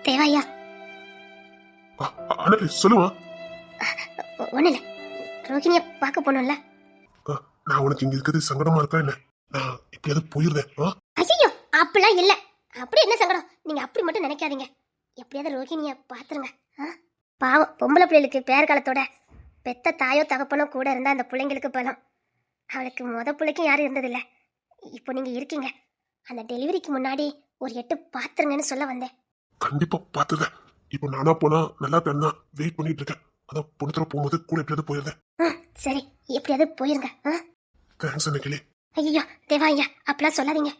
தேவாயா அண்ணே சொல்லுமா. ஒண்ணு இல்ல, ரோகிணிய பார்க்க போனோம்ல. நான் உனக்கு இங்க இருக்கிறது சங்கடமா இருக்கா என்ன? நான் இப்படியாவது போயிருந்தேன். ஐயோ அப்படிலாம் இல்ல. அப்படி என்ன சங்கடம்? நீங்க அப்படி மட்டும் நினைக்காதீங்க. எப்படியாவது ரோகிணிய பாத்துருங்க. பாவம், பொம்பளை பிள்ளைகளுக்கு பேர் காலத்தோட பெத்த தாயோ தகப்பனோ கூட இருந்தா அந்த பிள்ளைங்களுக்கு பலம். அவளுக்கு பிள்ளைக்கும் யாரும் இருந்ததில்ல. இப்போ நீங்க இருக்கீங்க. அந்த டெலிவரிக்கு முன்னாடி ஒரு எட்டு பாத்துருங்கன்னு சொல்ல வந்தேன். கண்டிப்பா பாத்துருவேன். இப்போ நானா போனா நல்லா தான் வெயிட் பண்ணிட்டு இருக்கேன். அதான் பொண்ணு போகும்போது கூட எப்படியாவது போயிருந்தேன். சரி, எப்படியாவது போயிருங்க. தேங்க்ஸ் அன்னைக்கிளி. ஐயோ தேவா ஐயா, அப்படிலாம் சொல்லாதீங்க.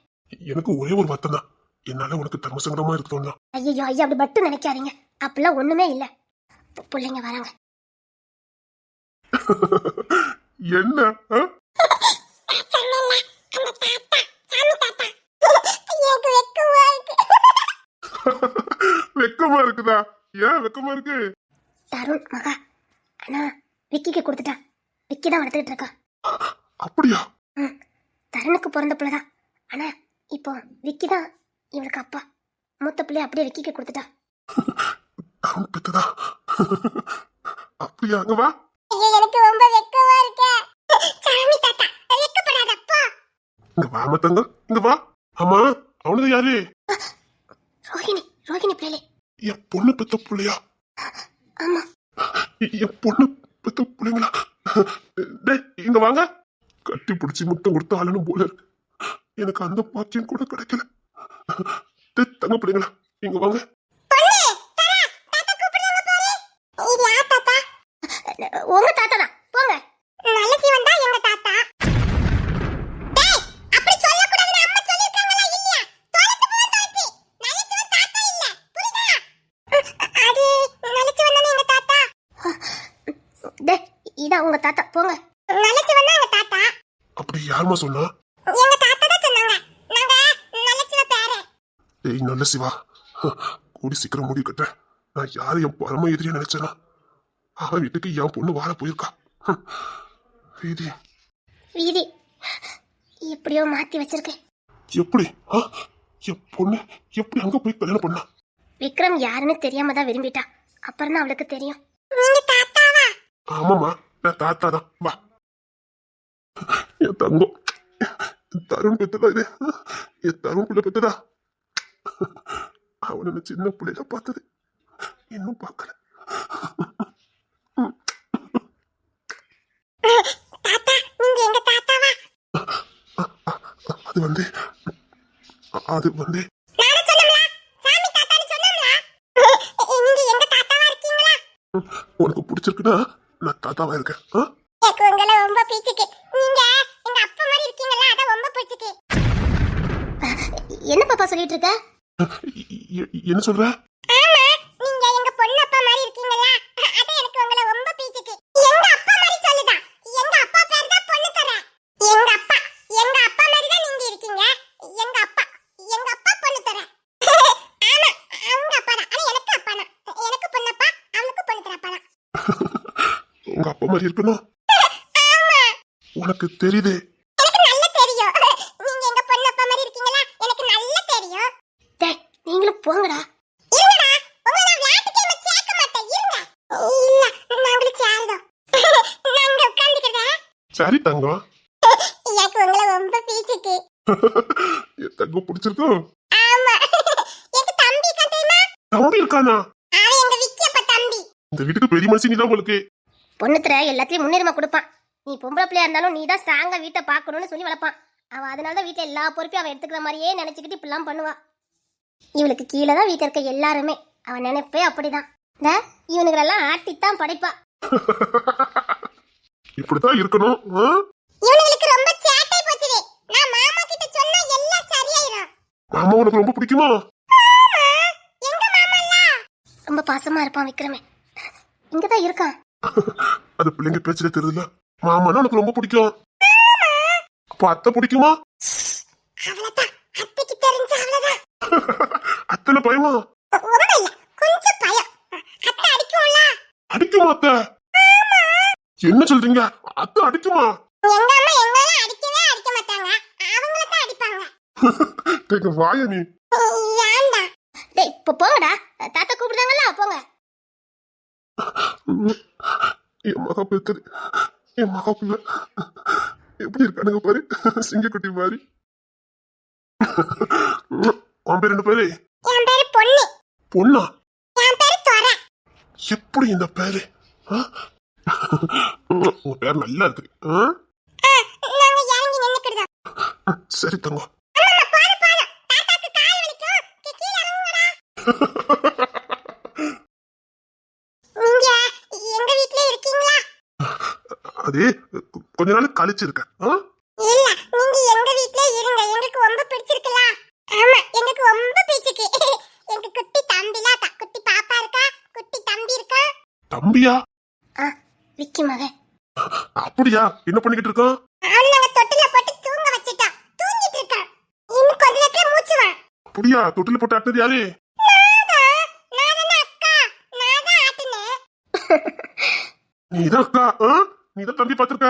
எனக்கு ஒரே ஒரு வருத்தம் தான், என்னால உனக்கு தர்ம சங்கடமா இருக்கணும்னா. ஐயோ ஐயா, அப்படி மட்டும் நினைக்காதீங்க. அப்படிலாம் ஒண்ணுமே இல்ல. பிள்ளைங்க வராங்க. என்ன வெக்கமா இருக்குதா? ஏன் வெக்கமா இருக்கு? தருண் மகா ஆனா விக்கிக்கு கொடுத்துட்டா. விக்கி தான் வளர்த்துக்கிட்டு இருக்கான். அப்படியா? தருணுக்கு பிறந்த பிள்ளைதான். ஆனா இப்போ விக்கி தான் இவளுக்கு அப்பா. மூத்த பிள்ளை அப்படியே விக்கிக்கு கொடுத்துட்டா. தருண் பெத்ததா? அப்படியா? அங்க வா. எனக்கு ரொம்ப வெக்கமா இருக்கு. சாமி தாத்தா, வெக்கப்படாதப்பா. இங்க வா மத்தங்க, இங்க வா. ஆமா, அவனது யாரு? ரோஹிணி. ரோஹிணி பிள்ளை. என் பொண்ணு பெத்த பிள்ளையா? ஆமா. என் பொண்ணு பெத்த பிள்ளைங்களா? டேய் இங்க வாங்க. கட்டி பிடிச்சி முத்தம் கொடுத்து ஆளணும் போல இருக்கு. எனக்கு அந்த பாக்கியம் கூட கிடைக்கல. தங்க பிள்ளைங்களா, இங்க வாங்க. உங்க தாத்தா தான். போங்க. நல்லசி வந்தா எங்க தாத்தா. டேய், அப்படி சொல்ல கூடாதுன்னு அம்மா சொல்லிருக்காங்களா இல்லையா? தொலைச்சு. நல்லசி வந்த தாத்தா இல்ல. புரியுதா? அது நல்லசி வந்தா எங்க தாத்தா. டேய், இதான் உங்க தாத்தா. போங்க. நல்லசி வந்தா எங்க தாத்தா. அப்படி யாருமா சொன்னா? எங்க தாத்தா தான் சொன்னாங்க. நாங்க நல்லசிவ பேரே. ஏய் நல்ல சிவா, கூடி சீக்கிரம் முடிவு கட்ட. நான் யாரு என் பரம எதிரியா நினைச்சேனா? அவன் வீட்டுக்கு என் பொண்ணு வாழ போயிருக்கா. வீதி வீதி எப்படியோ மாத்தி வச்சிருக்கேன். எப்படி? என் பொண்ணு எப்படி அங்க போய் கல்யாணம் பண்ணா? விக்ரம் யாருன்னு தெரியாம தான் விரும்பிட்டா. அப்புறம் தான் அவளுக்கு தெரியும். ஆமாமா, நான் தாத்தா தான். வா. என் தங்கம், தருண் பெத்ததா இது? என் தருண் பிள்ளை பெத்ததா? அவனை சின்ன பிள்ளைல பார்த்தது, இன்னும் பார்க்கல. அது வந்து உனக்கு பிடிச்சிருக்குன்னா நான் தாத்தாவா இருக்கேன். என்ன பாப்பா சொல்லிட்டு இருக்க? என்ன சொல்ற? உங்க அப்பா மாதிரி இருக்கணும். உனக்கு தெரியுது. நீங்களும் போங்கடா. சரி தங்கம். தங்கம் பிடிச்சிருக்கும். தம்பி இருக்கானா? இந்த வீட்டுக்கு பெரிய மனுஷன் நீதான் உங்களுக்கு. பொண்ணுத்திர எல்லாத்தையும் முன்னுரிமை கொடுப்பான். நீ பொம்பளை பிள்ளையா இருந்தாலும் நீ தான் ஸ்ட்ராங்கா வீட்டை பார்க்கணும்னு சொல்லி வளர்ப்பான். அவன் அதனாலதான் வீட்டுல எல்லா பொறுப்பையும் அவன் எடுத்துக்கிற மாதிரியே நினைச்சுக்கிட்டு இப்படிலாம் பண்ணுவா. இவளுக்கு கீழே தான் வீட்டில் இருக்க எல்லாருமே. அவன் நினைப்பே அப்படிதான். இவனுங்களெல்லாம் ஆட்டித்தான் படைப்பா. இப்படித்தான் இருக்கணும். இவனுங்களுக்கு ரொம்ப சேட்டை போச்சுடி. நான் மாமா கிட்ட சொன்னா எல்லாம் சரியாயிரும். மாமா உனக்கு ரொம்ப பிடிக்குமா? எங்க மாமா இல்ல. ரொம்ப பாசமா இருப்பான் விக்ரமே. இங்கதான் இருக்கான். அது பிள்ளைங்க பேச்சுல தெரியுதுல. மாமானா உனக்கு ரொம்ப பிடிக்கும். அப்ப அத்தை பிடிக்குமா? அவ்வளவுதான். அத்தைக்கு தெரிஞ்ச அவ்வளவுதான். அத்தனை பயமா? ரொம்ப இல்ல, கொஞ்சம் பயம். அத்தை அடிக்கும்ல. அடிக்குமா அத்தை? என்ன சொல்றீங்க? அத்தை அடிக்குமா? எங்க அம்மா எங்களை அடிக்கவே அடிக்க மாட்டாங்க. அவங்கள தான் அடிப்பாங்க. வாய நீ. ஏன்டா? டேய் போங்கடா. தாத்தா கூப்பிடுறாங்கல்ல போங்க. என் மகா பெத்தது என் மகா பிள்ளை எப்படி இருக்கானுங்க பாரு, சிங்கக்குட்டி மாதிரி. உன் பேர் என்ன பேரு? என் பேரு பொன்னி. பொண்ணா? என் பேரு துரை. எப்படி இந்த பேரு? உங்க பேர் நல்லா இருக்கு. நாங்க இறங்கி நின்னுக்கிடுதோம். சரி தங்கம். தாத்தாக்கு கால் வலிக்கும், கீழ இறங்குங்கடா. நீங்க எங்க வீட்ல இருக்கீங்களா? அது கொஞ்ச நாள் கழிச்சு இருக்கேன். இல்ல, நீங்க எங்க வீட்ல இருங்க, எங்களுக்கு ரொம்ப பிடிச்சிருக்குல. ஆமா, எங்களுக்கு ரொம்ப பிடிச்சிருக்கு. எங்க குட்டி தம்பில குட்டி பாப்பா இருக்கா, குட்டி தம்பி இருக்கா. தம்பியா? விக்கி மகன். அப்படியா? என்ன பண்ணிக்கிட்டு இருக்கோம்? அவனை நாங்க தொட்டில போட்டு தூங்க வச்சிட்டோம், தூங்கிட்டு இருக்கான். இன்னும் கொஞ்ச நேரத்துல மூச்சு வரும். அப்படியா? தொட்டில போட்டு ஆட்டினது யாரு? நீதான் அக்கா? நீதான் தம்பி பாத்திருக்க?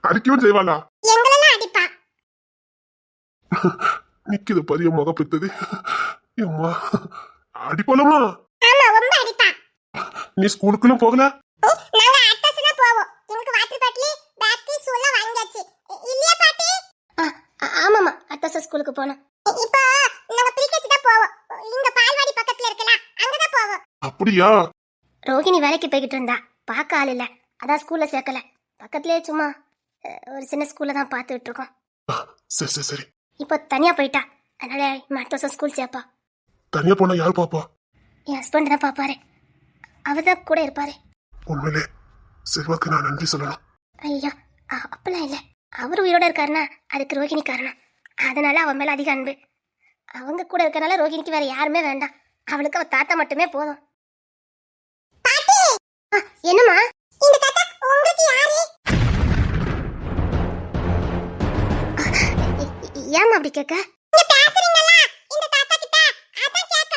அடிக்கவும் செய்வாளா? நிக்குது பரிய முக பெத்தது. அம்மா அடிப்பாளமா? நீ ஸ்கூலுக்குலாம் போகல? ஆமாமா, அத்தா ஸ்கூலுக்கு போனோம். இப்போ நாங்க பிரிகேஜி தான் போவோம். இங்க பால்வாடி பக்கத்துல இருக்கல, அங்க தான் போவோம். அப்படியா? ரோகிணி வேலைக்கு போய்கிட்டு இருந்தா, பார்க்க ஆள் இல்ல, அதான் ஸ்கூல்ல சேர்க்கல. பக்கத்துலயே சும்மா ஒரு சின்ன ஸ்கூல்ல தான் பார்த்துட்டு இருக்கோம். சரி சரி சரி. இப்போ தனியா போயிட்டா, அதனால அடுத்த வருஷம் ஸ்கூல் சேர்ப்பா. தனியா போனா யார் பாப்பா? என் ஹஸ்பண்ட் தான் பாப்பாரு, அவர் தான் கூட இருப்பாரு. உண்மையிலே செல்வாக்கு நான் நன்றி சொல்லணும். ஐயோ அப்பெல்லாம் இல்ல, அவர் உயிரோட இருக்காருன்னா அதுக்கு ரோகிணி காரணம். அதனால அவன் மேல அதிக அன்பு. அவங்க கூட இருக்கறனால ரோகிணிக்கு வேற யாருமே வேண்டாம், அவளுக்கு அவ தாத்தா மட்டுமே போதும். என்னம்மா? இந்த தாத்தா உங்களுக்கு யாரு? ஏம்மா அப்படி கேட்க? நீங்க பேசுறீங்களா இந்த தாத்தா கிட்ட, அதான் கேட்க.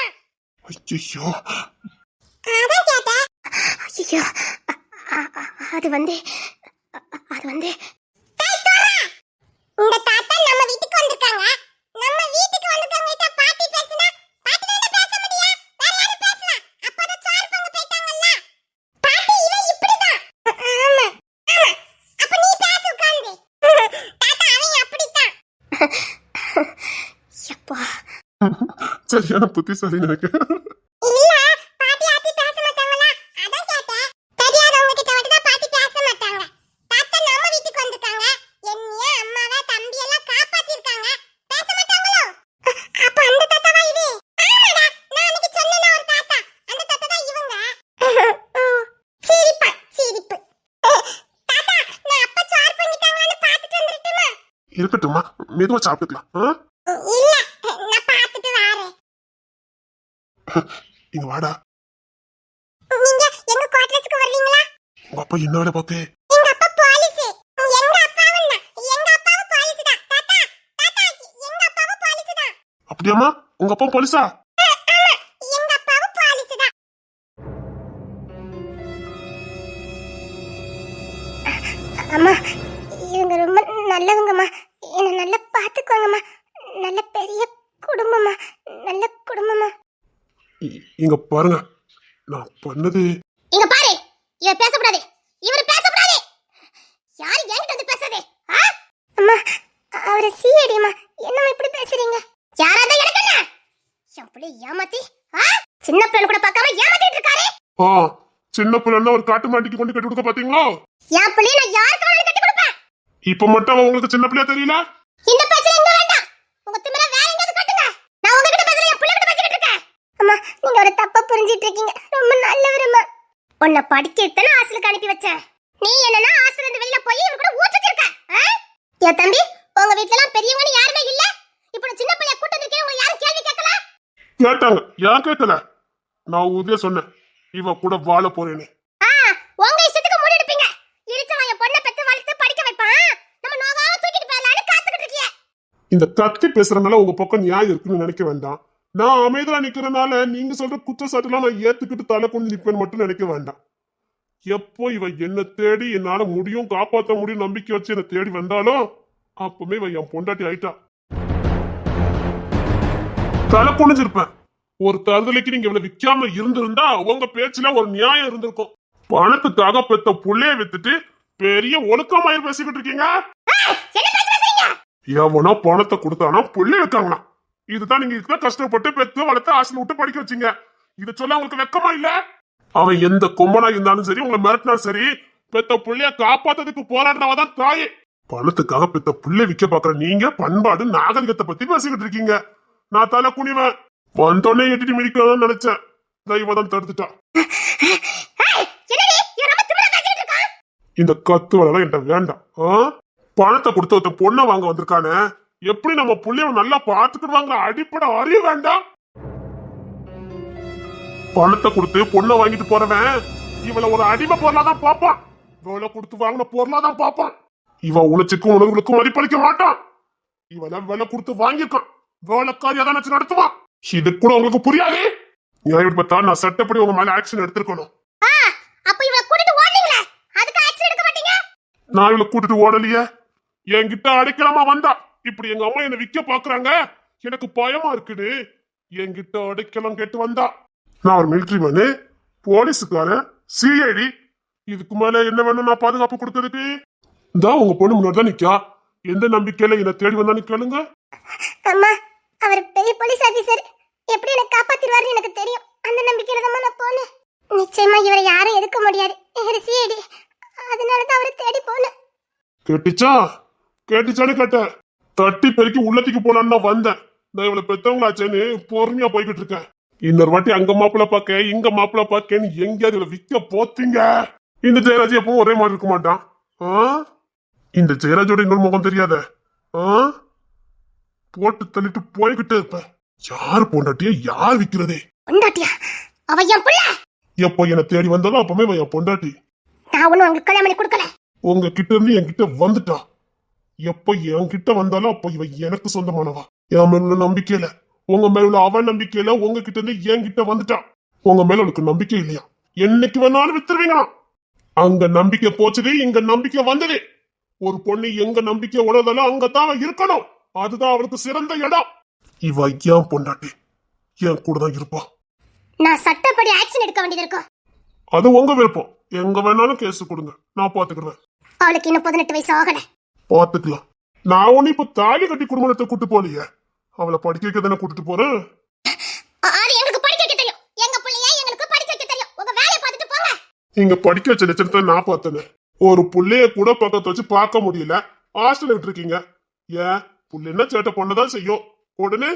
ஐயோ அதான் கேட்ட. ஐயோ அது வந்து இந்த தாத்தா நம்ம வீட்டுக்கு வந்திருக்காங்க. நம்ம வீட்டுக்கு வந்திருக்காங்க கிட்ட பாட்டி பேசினா பாட்டி தான பேச முடியும், வேற யாரும் பேசலாம். அப்பதான் சார் பங்க போய்ட்டாங்கல்ல. பாட்டி இவன் இப்படிதான். ஆமா அப்ப நீ பேச உட்கார்ந்து. தாத்தா அவன் அப்படிதான். யப்பா சரியான புத்திசாலி நினைக்க. இல்ல, பாட்டி ஆத்தி பேச மாட்டாங்களா, அதான் கேட்டேன். தெரியாதவங்க கிட்ட வந்து பாட்டி பேச மாட்டாங்க. தாத்தா நம்ம வீட்டுக்கு வந்திருக்காங்க, என்னைய அம்மாவை தம்பி எல்லாம் காப்பாத்திருக்காங்க, பேச மாட்டாங்களோ? அப்ப அந்த தாத்தாவா இது? ஆமாடா, நான் அன்னைக்கு சொன்னேனே ஒரு தாத்தா, அந்த தாத்தா தான் இவங்க. சிரிப்பு. தாத்தா நான் அப்பா சார் பண்ணிட்டாங்கன்னு பார்த்துட்டு வந்துட்டுமா? இருக்கட்டும்மா, மெதுவா சாப்பிட்டுக்கலாம். இல்ல, நான் பார்த்துட்டு வரேன். இங்க வாடா. நீங்க எங்க குவார்டர்ஸ்க்கு வருவீங்களா? உங்க அப்பா என்ன வேலை பாக்கு? எங்க அப்பா போலீஸ். எங்க அப்பாவும் போலீஸ் தான். தாத்தா எங்க அப்பாவும் போலீஸ் தான். அப்படியாம்மா? உங்க அப்பா போலீஸா? ஆமா, எங்க அப்பாவும் போலீஸ் தான். அம்மா இவங்க ரொம்ப நல்லவங்கம்மா, என்ன நல்லா பாத்துக்குவாங்கம்மா. நல்ல பெரிய குடும்பமா, நல்ல குடும்பமா. இங்க பாருங்க, நான் பண்ணது. இங்க பாரு, இவ பேசக்கூடாது, இவர் பேசக்கூடாது. யாரு என்கிட்ட வந்து பேசுறது? அம்மா அவரை சீடிமா, என்னம்மா இப்படி பேசுறீங்க? யாராவது எனக்கு என்ன என் பிள்ளை ஏமாத்தி சின்ன பிள்ளை கூட பார்க்காம ஏமாத்திட்டு இருக்காரு. சின்ன பிள்ளைன்னா ஒரு காட்டு மாட்டிக்கு கொண்டு கட்டி கொடுக்க பாத்தீங்களோ? என் பிள்ளைய நான் யாருக்கு வேணாலும் கட்டி கொடுப்பேன். இப்ப மட்டும் அவன் உங்களுக்கு சின்ன பிள்ளையா தெரியல? இந்த பேச்சல இங்க வேண்டாம், உங்க திமிர வேற எங்கயாவது காட்டுங்க. நான் உங்ககிட்ட பேசல, என் பிள்ளை கிட்ட பேசிட்டு இருக்கேன். அம்மா நீங்க ஒரு தப்பா புரிஞ்சிட்டு இருக்கீங்க, ரொம்ப நல்லவருமா. உன்னை படிக்க எத்தனை ஹாஸ்டலுக்கு அனுப்பி வச்சேன், நீ என்னன்னா ஹாஸ்டல்ல இருந்து வெளியில போய் இவன் கூட ஊச்சிட்டு இருக்க. ஏன் தம்பி, உங்க வீட்ல எல்லாம் பெரியவங்க யாருமே இல்ல, இப்போ சின்ன பிள்ளைய கூட்டி வந்திருக்கேன், உங்க யாரும் கேள்வி கேட்கல? கேட்டாங்க, ஏன் கேட்கல? நான் உதய சொன்னேன், இவ கூட வாழ போறேன்னு. உங்க இஷ்டத்துக்கு மூடி எடுப்பீங்க. இருச்சவன் என் பொண்ணை பெத்து வளர்த்து படிக்க வைப்பான், நம்ம நோகாம தூக்கிட்டு போயலான்னு காத்துக்கிட்டு இருக்கீங்க. இந்த கத்தி பேசுறதுனால உங்க பக்கம் நியாயம் இருக்குன்னு நினைக்க வேண்டாம். நான் அமைதியா நிக்கிறனால நீங்க சொல்ற குற்றச்சாட்டுலாம் நான் ஏத்துக்கிட்டு தலை கொஞ்சம் நிப்பேன்னு மட்டும் நினைக்க வேண்டாம். எப்போ இவ என்ன தேடி என்னால முடியும், காப்பாற்ற முடியும் நம்பிக்கை வச்சு என்ன தேடி வந்தாலும் அப்பவுமே இவ என் பொண்டாட்டி ஆயிட்டா. தலை குனிஞ்சிருப்பேன். ஒரு தருதலைக்கு நீங்க இவ்வளவு விக்காம இருந்திருந்தா உங்க பேச்சுல ஒரு நியாயம் இருந்திருக்கும். பணத்துக்காக பெத்த புள்ளைய வித்துட்டு பெரிய ஒழுக்கமாயிரு பேசிக்கிட்டு இருக்கீங்க. எவனோ பணத்தை கொடுத்தானா புள்ளை வைக்காங்களா? இதுதான் நீங்க இதுதான் கஷ்டப்பட்டு பெத்து வளர்த்து ஆசை விட்டு படிக்க வச்சீங்க. இத சொல்ல உங்களுக்கு வெக்கமா இல்ல? அவன் எந்த கொம்பனா இருந்தாலும் சரி, உங்களை மிரட்டினா சரி, பெத்த புள்ளைய காப்பாத்ததுக்கு போராடுறவதான் தாயே. பணத்துக்காக பெத்த புள்ளை விக்க பாக்குற நீங்க பண்பாடு நாகரிகத்தை பத்தி பேசிக்கிட்டு இருக்கீங்க. நான் தலை குனிவேன். வந்தோடனே எட்டிட்டு மிதிக்கணும்னு நினைச்சேன். தெய்வம் தடுத்துட்டா. இந்த கத்து வேலை என்கிட்ட வேண்டாம். பணத்தை கொடுத்து ஒருத்த பொண்ணை வாங்க வந்திருக்கானே, எப்படி நம்ம புள்ளைய நல்லா பாத்துக்கிடுவாங்க அடிப்படை அறிய வேண்டாம். பணத்தை கொடுத்து பொண்ணை வாங்கிட்டு போறவன் இவளை ஒரு அடிமை பொருளாதான் பாப்பான். இவளை கொடுத்து வாங்கின பொருளாதான் பாப்பான். இவன் உணர்ச்சிக்கும் உணர்வுகளுக்கும் மதிப்பளிக்க மாட்டான். இவளை விலை கொடுத்து வாங்கியிருக்கான். வேலைக்காரியா தான் வச்சு நடத்துவான். இது கூட உங்களுக்கு புரியாது. நியாயம் பார்த்தா நான் சட்டப்படி உங்க மேல ஆக்ஷன் எடுத்திருக்கணும். நான் இவளை கூட்டிட்டு ஓடலையே. என்கிட்ட அடைக்கலாமா வந்தா இப்படி எங்க அம்மா என்ன விக்க பாக்குறாங்க, எனக்கு பயமா இருக்குன்னு என்கிட்ட அடைக்கலம் கேட்டு வந்தா. நான் ஒரு மிலிட்டரி மேனு, போலீஸுக்காரன், சிஐடி. இதுக்கு மேல என்ன வேணும் நான் பாதுகாப்பு கொடுத்ததுக்கு? இந்தா உங்க பொண்ணு முன்னாடி தான் நிக்கா. எந்த நம்பிக்கையில என்ன தேடி வந்தான்னு கேளுங்க. அம்மா, அவர் பெரிய போலீஸ் ஆபீசர், எப்படி என்ன காப்பாத்திடுவாருன்னு எனக்கு தெரியும். அந்த நம்பிக்கையில தான் நான் போனேன். நிச்சயமா இவரை யாரும் எதுக்க முடியாது. சிஐடி, அதனாலதான் அவரை தேடி போனேன். கேட்டுச்சான்னு கேட்டேன். தட்டி பெருக்கி உள்ளத்துக்கு போலான்னு வந்தேன். நான் இவளை பெத்தவங்களாச்சேன்னு பொறுமையா போய்கிட்டு இருக்கேன். இன்னொரு வாட்டி அங்க மாப்பிள்ள பாக்க இங்க மாப்பிள்ள பாக்கன்னு எங்கேயாவது இவளை விக்க போத்தீங்க. இந்த ஜெயராஜ் எப்பவும் ஒரே மாதிரி இருக்க மாட்டான். இந்த ஜெயராஜோட இன்னொரு முகம் தெரியாத. போட்டு தள்ளிட்டு போய்கிட்டே இருப்பேன். யார் பொண்டாட்டியா யார் விக்கிறதே? எப்போ என்ன தேடி வந்தாலும் அப்பமே என் பொண்டாட்டி. உங்க கிட்ட இருந்து என்கிட்ட வந்துட்டா. எப்ப என்கிட்ட வந்தாலும் அப்ப இவ எனக்கு சொந்தமானவா. என் மேல உள்ள நம்பிக்கையில, உங்க மேல உள்ள அவன் நம்பிக்கையில உங்க கிட்ட இருந்து என்கிட்ட வந்துட்டா. உங்க மேல உனக்கு நம்பிக்கை இல்லையா? என்னைக்கு வேணாலும் வித்துருவீங்களா? அங்க நம்பிக்கை போச்சது, இங்க நம்பிக்கை வந்தது. ஒரு பொண்ணு எங்க நம்பிக்கை உணர்ந்தாலும் அங்கதான் இருக்கணும். அதுதான் அவளுக்கு சிறந்த இடம். இவ ஏன் பொண்டாட்டி என் கூட தான் இருப்பா. நான் சட்டப்படி ஆக்ஷன் எடுக்க வேண்டியது இருக்கும். அது உங்க விருப்பம். எங்க வேணாலும் கேஸ் கொடுங்க, நான் பாத்துக்கிறேன். அவளுக்கு இன்னும் 18 வயசு ஆகல. பாத்துக்கலாம். நான் ஒண்ணு இப்ப தாலி கட்டி குடும்பத்தை கூட்டு போலியே. அவளை படிக்க வைக்க தானே கூட்டிட்டு போறேன். நீங்க படிக்க வச்ச லட்சணத்தை நான் பார்த்தேன். ஒரு புள்ளைய கூட பக்கத்தை வச்சு பார்க்க முடியல. ஹாஸ்டல் விட்டுருக்கீங்க. ஏன் புள்ள சேட்டை பண்ணதான் செய்யும். உடனே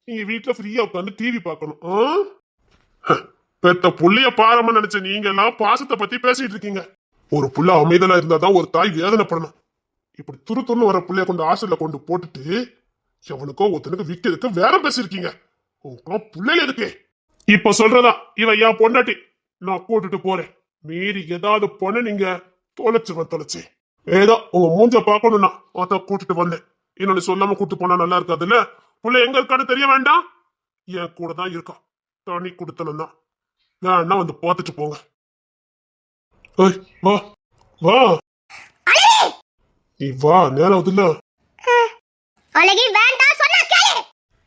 நீங்க வீட்டுல ஃப்ரீயா உட்காந்து டிவி பார்க்கணும். பெத்த புள்ளைய பாரமா நினைச்ச நீங்க எல்லாம் பாசத்தை பத்தி பேசிட்டு இருக்கீங்க. ஒரு புள்ள அமைதலா இருந்தாதான் ஒரு தாய் வேதனைப்படணும். இப்படி துருத்துன்னு வர புள்ளைய கொண்டு ஹாஸ்டல்ல கொண்டு போட்டுட்டு எவனுக்கோ ஒருத்தனுக்கு விக்கிறதுக்கு வேற பேசிருக்கீங்க. உங்களுக்கெல்லாம் புள்ளையில இருக்கு. இப்ப சொல்றதா இவ என் பொண்டாட்டி. நான் கூட்டிட்டு போறேன். மீறி ஏதாவது பொண்ணு நீங்க தொலைச்சு ஏதோ உங்க மூஞ்ச பாக்கணும்னா அதான் கூட்டிட்டு வந்தேன். இன்னொன்னு சொல்லாம கூட்டு போனா நல்லா இருக்காதுல்ல. புள்ள எங்க இருக்கான்னு தெரிய வேண்டாம். என் கூட தான் இருக்கா. தனி கொடுத்தனும் தான். வேணா வந்து பார்த்துட்டு போங்க. வா வா நீ வா. நேரம் ஆகுதுல்ல.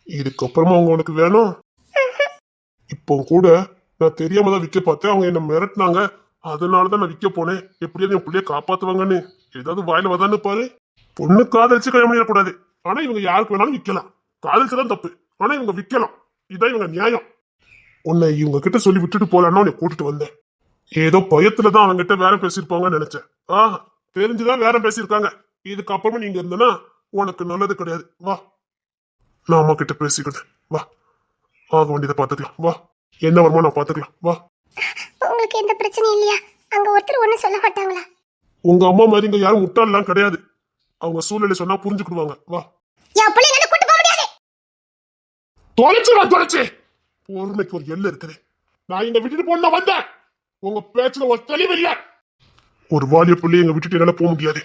இதுக்கப்புறமா உனக்கு வேணும். இப்போ கூட நான் தெரியாம தான் விற்க பார்த்தேன். அவங்க என்ன மிரட்டினாங்க. அதனாலதான் நான் விற்க போனேன். எப்படியாவது என் பிள்ளைய காப்பாத்துவாங்கன்னு. ஏதாவது வாயில வதான்னு பாரு. பொண்ணு காதலிச்சு கல்யாணம் பண்ணிடக்கூடாது. ஆனா இவங்க யாருக்கு வேணாலும் விற்கலாம். காதலிச்சுதான் தப்பு. ஆனா இவங்க விற்கலாம். இதான் இவங்க நியாயம். உன்னை இவங்க கிட்ட சொல்லி விட்டுட்டு போலான்னா உன்னை கூட்டிட்டு வந்தேன். ஏதோ பயத்துலதான் அவங்க கிட்ட வேற பேசியிருப்பாங்கன்னு நினைச்சேன். தெரிஞ்சுதான் வேற பேசியிருக்காங்க. இதுக்கப்புறமா நீங்க இருந்தனா உனக்கு நல்லது கிடையாது. வா, நான் அம்மா கிட்ட பேசிக்கிட்டேன். வா, ஆக வேண்டியதை பாத்துக்கலாம். வா, என்ன வருமா நான் பாத்துக்கலாம். வா. உங்களுக்கு எந்த பிரச்சனையும் இல்லையா? அங்க ஒருத்தர் ஒண்ணு சொல்ல மாட்டாங்களா? உங்க அம்மா மாதிரி இங்க யாரும் முட்டாளெல்லாம் கிடையாது. அவங்க சூழ்நிலை சொன்னா புரிஞ்சுக்கிடுவாங்க. வா. தொலைச்சு பொறுமைக்கு ஒரு எல்லை இருக்குது. நான் இங்க விட்டுட்டு போன வந்தேன். உங்க பேச்சுல ஒரு தெளிவு இல்ல. ஒரு வாலிய புள்ளி எங்க விட்டுட்டு என்னால போக முடியாது.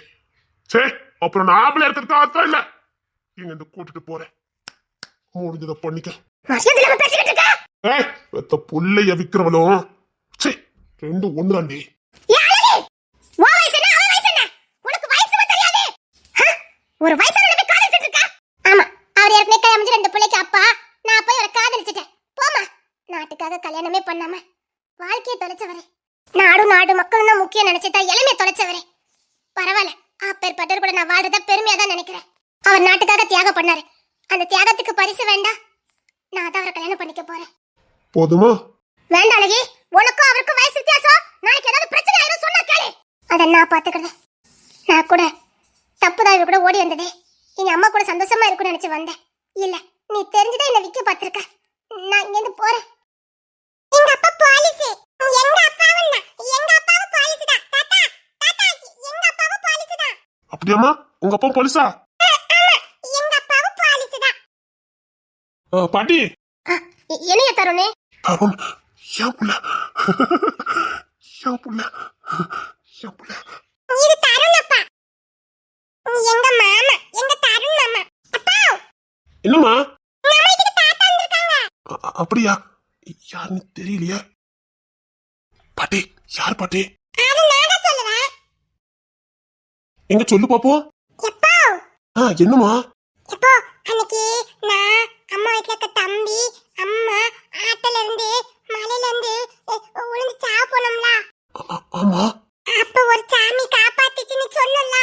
சே, அப்புறம் நான் ஆம்பளை இருக்கிறதுக்கு அர்த்தம் இல்ல. இங்க இந்த கூட்டிட்டு போறேன். முடிஞ்சதை பண்ணிக்க. புள்ளைய விக்கிறவளும் ரெண்டும் ஒண்ணுதாண்டி. ஒரு வயசான காதலிச்சிட்டு இருக்கா. ஆமா, அவர் ஏற்கனவே கல்யாணம் 2 பிள்ளைக்கு அப்பா. நான் போய் அவரை நினைச்சிட்டேன். போமா, நாட்டுக்காக கல்யாணமே பண்ணாம வாழ்க்கையை தொலைச்சவரே. நாடும் நாடு மக்களும் தான் முக்கியம் நினைச்சிட்டா இளமையை தொலைச்சவரே. பரவாயில்ல, அப்பேற்பட்டவர் கூட நான் வாழ்றத பெருமையா தான் நினைக்கிறேன். அவர் நாட்டுக்காக தியாகம் பண்ணாரு. அந்த தியாகத்துக்கு பரிசு வேண்டாம். நான் தான் அவரை கல்யாணம் பண்ணிக்க போறேன். போதுமா? வேண்டாம் அழகி, உனக்கும் அவருக்கும் வயசு வித்தியாசம். நாளைக்கு ஏதாவது பிரச்சனை ஆயிரும், சொன்னா கேளு. அத நான் பாத்துக்கிறேன். நான் கூட தப்புதாவி கூட ஓடி வந்ததே எங்க அம்மா கூட சந்தோஷமா இருக்கும்னு நினைச்சு வந்தேன். இல்ல, நீ தெரிஞ்சுதான் என்ன விக்க பாத்திருக்க. நான் இங்க இருந்து போறேன். எங்க அப்பா போலீஸ். எங்க அப்பாவும் தான். எங்க அப்பாவும் போலீஸ் தான். தாத்தா தாத்தா, எங்க அப்பாவும் போலீஸ் தான். அப்படியாம்மா? உங்க அப்பா போலீஸா? ஆமா, எங்க அப்பாவும் போலீஸ் தான். பாட்டி. என்னைய தருணே? தருண் என் புள்ள. என் புள்ள. என் புள்ள. இது தருண் அப்பா. எங்க மாமா, எங்க தருண் மாமா. அப்பா. என்னம்மா? நம்ம வீட்டுக்கு தாத்தா வந்திருக்காங்க. அப்படியா? யாருன்னு தெரியலையே. பாட்டி, யார் பாட்டி? அது நான் தான் சொல்லுவேன். எங்க சொல்லு பாப்போம். எப்போ? என்னம்மா? எப்போ அன்னைக்கு நான் அம்மா வீட்ல இருக்க தம்பி அம்மா ஆட்டல இருந்து மலையில இருந்து உளுந்து சாவ போனோம்ல. ஆமா. அப்ப ஒரு சாமி காப்பாத்திச்சுன்னு சொன்னல.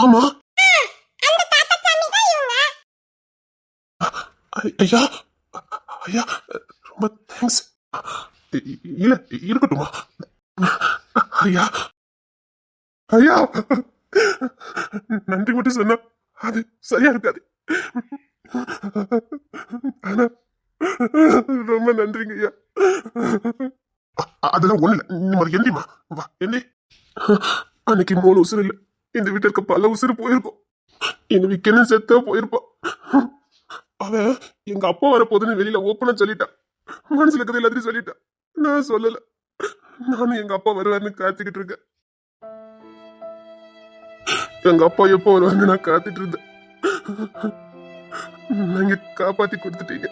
ஆமா. அந்த தாத்தா சாமி தான் இவங்க. ஐயா ஐயா, ரொம்ப தேங்க்ஸ். இல்ல இருக்கட்டுமா? ஐயா ஐயா, நன்றி மட்டும் சொன்னா அது சரியா இருக்காது. ஆனா ரொம்ப நன்றிங்க ஐயா. அதெல்லாம் ஒண்ணு இல்ல. நீ எந்திமா வா. எந்தி. அன்னைக்கு 3 உசுறு இல்ல, இந்த வீட்டுல இருக்க பல உசுறு போயிருக்கும். எங்க விக்கணும் செத்தா போயிருப்பான். அவன் எங்க அப்பா வரப்போதுன்னு வெளியில ஓப்பனா சொல்லிட்டான். மனசுல இருக்கிறது எல்லாத்தையும் சொல்லிட்டான். நான் சொல்லல. நானும் எங்க அப்பா வருவாருன்னு காத்துக்கிட்டு இருக்கேன். எங்க அப்பா எப்போ வருவாருன்னு நான் காத்துட்டு இருந்தேன். நீங்க காப்பாத்தி கொடுத்துட்டீங்க.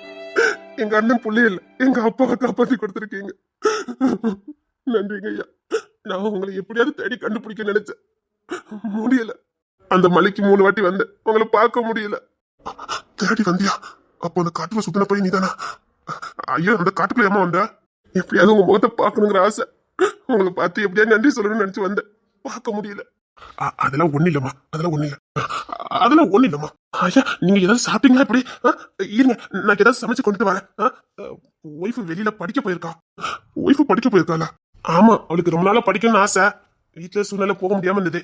எங்க அண்ணன் புள்ளைய இல்ல, எங்க அப்பாவை காப்பாத்தி கொடுத்துருக்கீங்க. நன்றிங்க ஐயா. நான் உங்களை எப்படியாவது தேடி கண்டுபிடிக்க நினைச்சேன், முடியல. அந்த மலைக்கு 3 வாட்டி வந்தேன், உங்களை பார்க்க முடியல. தேடி வந்தியா? அப்போ அந்த காட்டுல சுத்தின போய் நீதானா? ஐயா, அந்த காட்டுக்குள்ள ஏமா வந்த? எப்படியாவது உங்க முகத்தை பார்க்கணுங்கிற ஆசை. உங்களை பார்த்து எப்படியாவது நன்றி சொல்லணும்னு நினைச்சு வந்தேன், பார்க்க முடியல. அதெல்லாம் ஒண்ணு இல்லம்மா, அதெல்லாம் ஒண்ணு இல்ல. அதெல்லாம் ஒண்ணு இல்லம்மா. ஐயா, நீங்க ஏதாவது சாப்பிட்டீங்களா? இப்படி இருங்க, நான் ஏதாவது சமைச்சு கொண்டுட்டு வரேன். ஒய்ஃபு வெளியில படிக்க போயிருக்கா. ஒய்ஃபு படிக்க போயிருக்காளா? ஆமா, அவளுக்கு ரொம்ப நாளா படிக்கணும்னு ஆசை. வீட்டுல சூழ்நிலை போக முடியாம இருந்தது.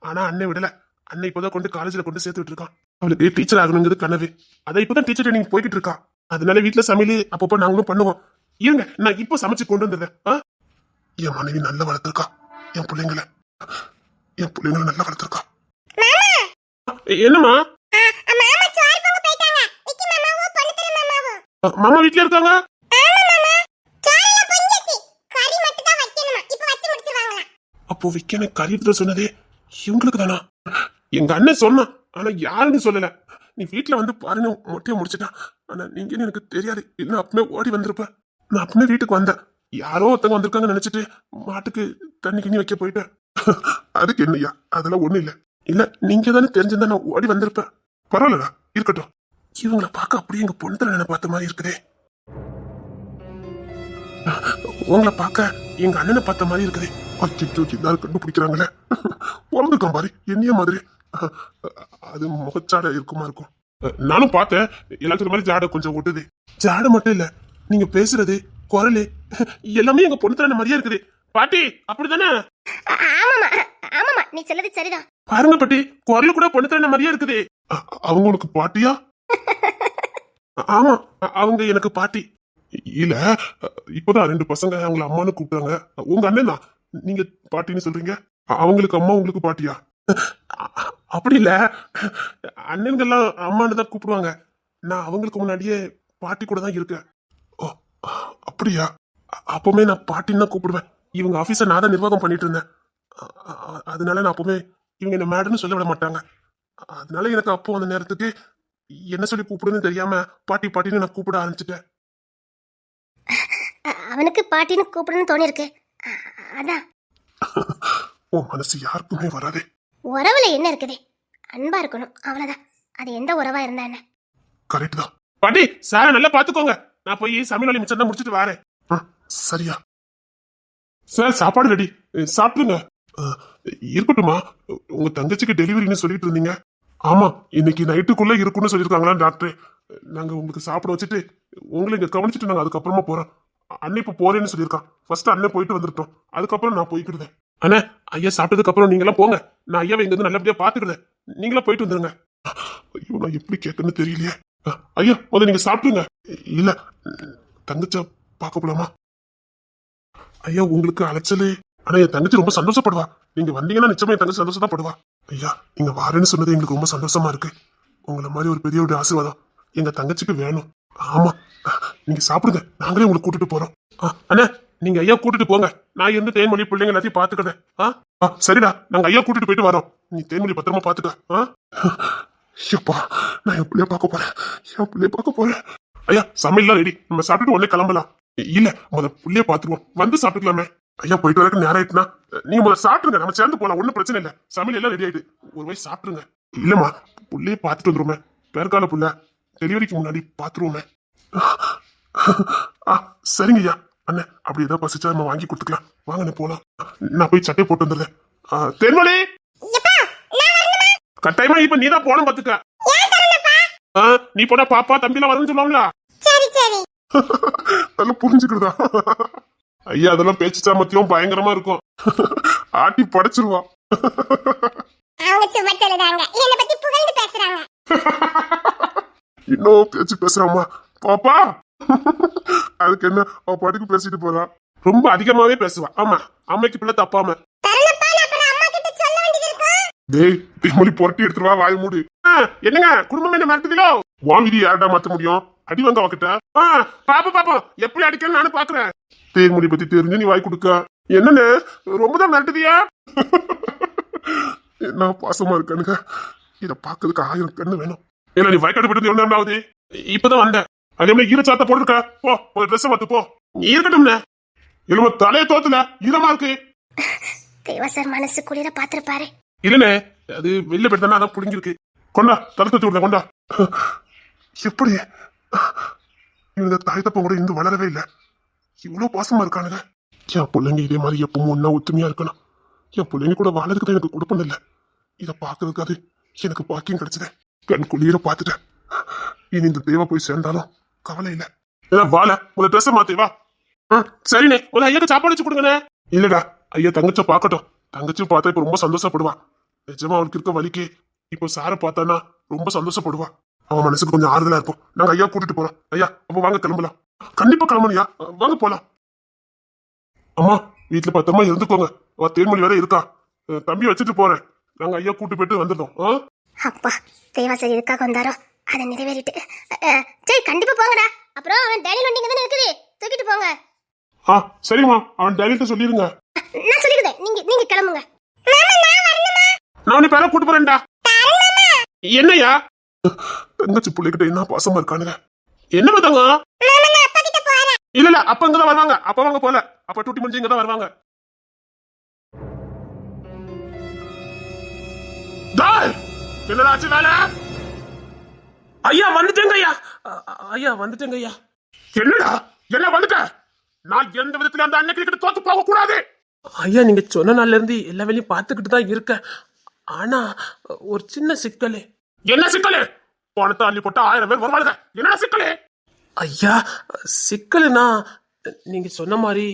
ஆனா அண்ணன் விடல. அண்ணன் இப்பதான் கொண்டு காலேஜ்ல கொண்டு சேர்த்து விட்டுருக்கான். அவளுக்கு டீச்சர் ஆகணுங்கிறது கனவு. அதை இப்பதான் டீச்சர் ட்ரைனிங் போய்கிட்டு இருக்கா. அதனால வீட்டுல சமையல் அப்பப்போ நாங்களும் பண்ணுவோம். இருங்க, நான் இப்போ சமைச்சு கொண்டு வந்துடுறேன். என் மனைவி நல்லா வளர்த்துருக்கா. என் பிள்ளைங்களை நல்லா வளர்த்துருக்கா. என்னம்மா? மாமா வீட்டுல இருக்காங்க. அப்போ விக்கன கறி எடுத்து சொன்னதே இவங்களுக்கு தானா? எங்க அண்ணன் சொன்னான், ஆனா யாருன்னு சொல்லல. நீ வீட்டுல வந்து பாருன்னு மொட்டையை முடிச்சிட்டான். ஆனா நீங்கன்னு எனக்கு தெரியாது. இல்ல அப்பவே ஓடி வந்திருப்பேன். நான் அப்பவே வீட்டுக்கு வந்தேன். யாரோ ஒருத்தங்க வந்திருக்காங்க நினைச்சிட்டு மாட்டுக்கு தண்ணி கிண்ணி வைக்க போயிட்டேன். அதுக்கு என்னையா? அதெல்லாம் ஒண்ணு இல்ல. இல்ல, நீங்க தானே தெரிஞ்சிருந்தா நான் ஓடி வந்திருப்பேன். பரவாயில்லடா, இருக்கட்டும். இவங்களை பார்க்க அப்படியே எங்க பொண்ணு தலை பார்த்த மாதிரி இருக்குதே. உங்களை பார்க்க எங்க அண்ணனை பார்த்த மாதிரி இருக்குது. எல்லாரும் கண்டுபிடிக்கிறாங்களே. பிறந்திருக்கான் பாரு, என்னைய மாதிரி. அது முகச்சாடை இருக்குமா இருக்கும். நானும் பார்த்தேன். எல்லாத்துக்கு மாதிரி ஜாடை கொஞ்சம் ஒட்டுது. ஜாடை மட்டும் இல்ல, நீங்க பேசுறது, குரலு எல்லாமே எங்க பொண்ணு தலை மாதிரியே இருக்குது. பாட்டி, அப்படிதானே? ஆமாமா, நீ சொல்றது சரிதான். பாருங்க பாட்டி, குரல் கூட பொண்ணு தலை மாதிரியே இருக்குது. அவங்க உனக்கு பாட்டியா? ஆமா, அவங்க எனக்கு பாட்டி. இல்ல, இப்பதான் 2 பசங்க அவங்கள அம்மான்னு கூப்பிட்டாங்க. உங்க அண்ணன் தான் நீங்க பாட்டின்னு சொல்றீங்க. அவங்களுக்கு அம்மா, உங்களுக்கு பாட்டியா? அப்படி இல்ல, அண்ணன்கள்லாம் அம்மான்னு தான் கூப்பிடுவாங்க. நான் அவங்களுக்கு முன்னாடியே பாட்டி கூட தான் இருக்கேன். ஓ, அப்படியா? அப்பவுமே நான் பாட்டின்னு தான் கூப்பிடுவேன். இவங்க ஆபீஸ நான் தான் நிர்வாகம் பண்ணிட்டு இருந்தேன். அதனால நான் அப்பவுமே இவங்க என்ன மேடன்னு சொல்ல விட மாட்டாங்க. அதனால எனக்கு அப்போ அந்த நேரத்துக்கு என்ன சொல்லி கூப்பிடுன்னு தெரியாம பாட்டி பாட்டின்னு நான் கூப்பிட ஆரம்பிச்சிட்டேன். அவனுக்கு பாட்டின்னு கூப்பிடணும்னு தோணி இருக்கு. அதான். உன் மனசு யாருக்குமே வராதே. உறவுல என்ன இருக்குது? அன்பா இருக்கணும், அவ்வளவுதான். அது எந்த உறவா இருந்தா என்ன? கரெக்ட் தான். பாட்டி சார நல்லா பாத்துக்கோங்க. நான் போய் சமையல் வேலை மிச்சம் தான் முடிச்சிட்டு வரேன். சரியா சார், சாப்பாடு ரெடி, சாப்பிடுங்க. இருக்கட்டுமா, உங்க தங்கச்சிக்கு டெலிவரின்னு சொல்லிட்டு இருந்தீங்க. ஆமா, இன்னைக்கு நைட்டுக்குள்ள இருக்குன்னு சொல்லியிருக்காங்களா டாக்டர். நாங்க உங்களுக்கு சாப்பிட வச்சுட்டு உங்களை இங்க கவனிச்சுட்டு நாங்க அதுக்கப்புறமா போறோம். அண்ணன் இப்ப போறேன்னு சொல்லியிருக்கான். ஃபர்ஸ்ட் அண்ணன் போயிட்டு வந்துட்டோம், அதுக்கப்புறம் நான் போய்க்கிடுவேன். அண்ணா, ஐயா சாப்பிட்டதுக்கு அப்புறம் நீங்க எல்லாம் போங்க. நான் ஐயாவை இங்க இருந்து நல்லபடியா பாத்துக்கிடுவேன். நீங்களா போயிட்டு வந்துருங்க. ஐயோ, நான் எப்படி கேட்கணும்னு தெரியலையே. ஐயா முதல்ல நீங்க சாப்பிடுங்க. இல்ல, தங்கச்சா பார்க்க போலாமா? ஐயா உங்களுக்கு அலைச்சலு. ஆனா என் தங்கச்சி ரொம்ப சந்தோஷப்படுவா. நீங்க வந்தீங்கன்னா நிச்சயமா என் தங்கச்சி சந்தோஷம் தான் படுவா. ஐயா நீங்க வாரேன்னு சொன்னது எங்களுக்கு ரொம்ப சந்தோஷமா இருக்கு. உங்களை மாதிரி ஒரு பெரிய ஒரு ஆசீர்வாதம் எங்க தங்கச்சிக்கு வேணும். ஆமா, நீங்க சாப்பிடுங்க, நாங்களே உங்களை கூட்டிட்டு போறோம். அண்ணா நீங்க ஐயா கூட்டிட்டு போங்க. நான் இருந்து தேன்மொழி பிள்ளைங்க எல்லாத்தையும் பாத்துக்கிறேன். சரிடா, நாங்க ஐயா கூட்டிட்டு போயிட்டு வரோம். நீ தேன்மொழி பத்திரமா பாத்துக்க. ஐயப்பா, நான் என் பிள்ளைய பார்க்க போறேன். என் பிள்ளைய பார்க்க போறேன். ஐயா சமையல்லாம் ரெடி, நம்ம சாப்பிட்டுட்டு உடனே கிளம்பலாம். இல்ல, முதல்ல புள்ளைய பாத்துருவோம், வந்து சாப்பிட்டுக்கலாமே. ஐயா போயிட்டு வரக்கு நேரம் ஆயிட்டுனா நீங்க முதல்ல சாப்பிட்டுருங்க, நம்ம சேர்ந்து போலாம். ஒன்னும் பிரச்சனை இல்ல, சமையல் எல்லாம் ரெடி ஆயிட்டு ஒரு வயசு சாப்பிட்டுருங்க. இல்லம்மா, புள்ளைய பாத்துட்டு வந்துருமே, பேர்கால புள்ள டெலிவரிக்கு முன்னாடி பாத்துருவோமே. சரிங்க ஐயா. அண்ணே அப்படி ஏதாவது பசிச்சா நம்ம வாங்கி கொடுத்துக்கலாம். வாங்க போலாம். நான் போய் சட்டை போட்டு வந்துடுறேன். தென்மொழி கட்டாயமா இப்ப நீ தான் போன பாத்துக்க. நீ போனா பாப்பா தம்பி எல்லாம் வரணும்னு சொல்லுவாங்களா? அதெல்லாம் புரிஞ்சுக்கிறதா? ஐயா அதெல்லாம் பேச்சு சாமத்தியம் பயங்கரமா இருக்கும். ஆட்டி படைச்சிருவா. இன்னும் பேச்சு பேசுறாமா பாப்பா? அதுக்கு என்ன, அவ பாட்டுக்கு பேசிட்டு போறா. ரொம்ப அதிகமாவே பேசுவா. ஆமா, அம்மைக்கு பிள்ளை தப்பாம. டேய் திருமொழி புரட்டி எடுத்துருவா, வாய் மூடு. என்னங்க குடும்பம் என்ன மிரட்டுதோ? வாங்கிடி யார்டா மாத்த முடியும்? அடி வாங்க அவகிட்ட. பாப்பா எப்படி அடிக்கன்னு நானும் பாக்குறேன். தேன்மொழி பத்தி தெரிஞ்சு நீ வாய் கொடுக்க. என்னன்னு ரொம்பதான் மிரட்டுதியா? என்ன பாசமா இருக்கானுங்க. இத பாக்குறதுக்கு 1000 கண்ணு வேணும். ஏன்னா நீ வயக்காடு போட்டு எவ்வளவு ஆகுது? இப்பதான் வந்தேன். அதே மாதிரி ஈரச்சாத்த போட்டுருக்க. போ ஒரு ட்ரெஸ் மாத்து போ. நீ இருக்கட்டும்னே. இல்ல தலைய தோத்துல ஈரமா இருக்கு. தேவா சார் மனசு குளிர பாத்திருப்பாரு. இல்லனே, அது வெளில போயிட்டு அதான் புடிங்கிருக்கு. கொண்டா தலை தூத்தி விடுற கொண்டா. எப்படி இந்த தாய் தப்ப கூட இருந்து வளரவே இல்லை. இவ்வளவு பாசமா இருக்கானுங்க. என் பிள்ளைங்க இதே மாதிரி எப்பவும் ஒன்னா ஒத்துமையா இருக்கணும். என் பிள்ளைங்க கூட வாழறதுக்கு தான் எனக்கு கொடுப்பது இல்லை. இதை பாக்குறதுக்கு அது எனக்கு பாக்கியம் கிடைச்சது. கண் குளிர பாத்துட்டேன். இனி இந்த தேவா போய் சேர்ந்தாலும் கவலை இல்லை. ஏன்னா வாழ உங்களை ட்ரெஸ் மாத்தி வா. சரிண்ணே, ஒரு ஐயாக்கு சாப்பாடு வச்சு கொடுங்கண்ணே. இல்லடா, ஐயா தங்கச்ச பாக்கட்டும். தங்கச்சும் பார்த்தா இப்ப ரொம்ப சந்தோஷப்படுவா. நிஜமா அவனுக்கு இருக்க வலிக்கு இப்போ சார பார்த்தானா ரொம்ப சந்தோஷப்படுவா. அவன் மனசுக்கு கொஞ்சம் ஆறுதலா இருக்கும். நாங்க ஐயா கூட்டிட்டு போறோம். ஐயா அப்ப வாங்க கிளம்பலாம். கண்டிப்பா கிளம்பணுயா, வாங்க போலாம். அம்மா வீட்டுல பத்திரமா இருந்துக்கோங்க. தேன்மொழி வேற இருக்கா. தம்பி வச்சுட்டு போறேன். நாங்க ஐயா கூட்டு போயிட்டு வந்துட்டோம். அப்பா தேவா சார் எதுக்காக வந்தாரோ அதை நிறைவேறிட்டு. சரி கண்டிப்பா போங்கடா. அப்புறம் அவன் டேனியல் வண்டிங்க தானே இருக்குது, தூக்கிட்டு போங்க. சரிம்மா, அவன் டேனியல்ட்ட சொல்லிருங்க. நான் சொல்லிருக்கேன், நீங்க கிளம்புங்க. நான் உன்னை பேர கூட்டு போறேன்டா. என்னையா தங்கச்சி பிள்ளைகிட்ட என்ன பாசமா இருக்கானுங்க. என்ன பார்த்தாங்க? இல்ல அப்ப இங்கதான் வருவாங்க. அப்ப வாங்க போல. அப்ப டூட்டி முடிஞ்சு இங்கதான் வருவாங்க. என்னடாச்சு வேலை? ஐயா வந்துட்டேங்க ஐயா. ஐயா வந்துட்டேங்க ஐயா. என்னடா என்ன வந்துட்ட? நான் எந்த விதத்துல அந்த அன்னைக்கு கிட்ட தோத்து போக கூடாது. ஐயா நீங்க சொன்ன நாள்ல இருந்து எல்லா வேலையும் பார்த்துக்கிட்டு தான் இருக்க. ஆனா ஒரு சின்ன சிக்கல். என்ன சிக்கல்? பணத்தை அள்ளி போட்டா 1000 பேர் வருவாங்க. என்ன சிக்கல்? ஐயா சிக்கல்னா நீங்க சொன்ன மாதிரி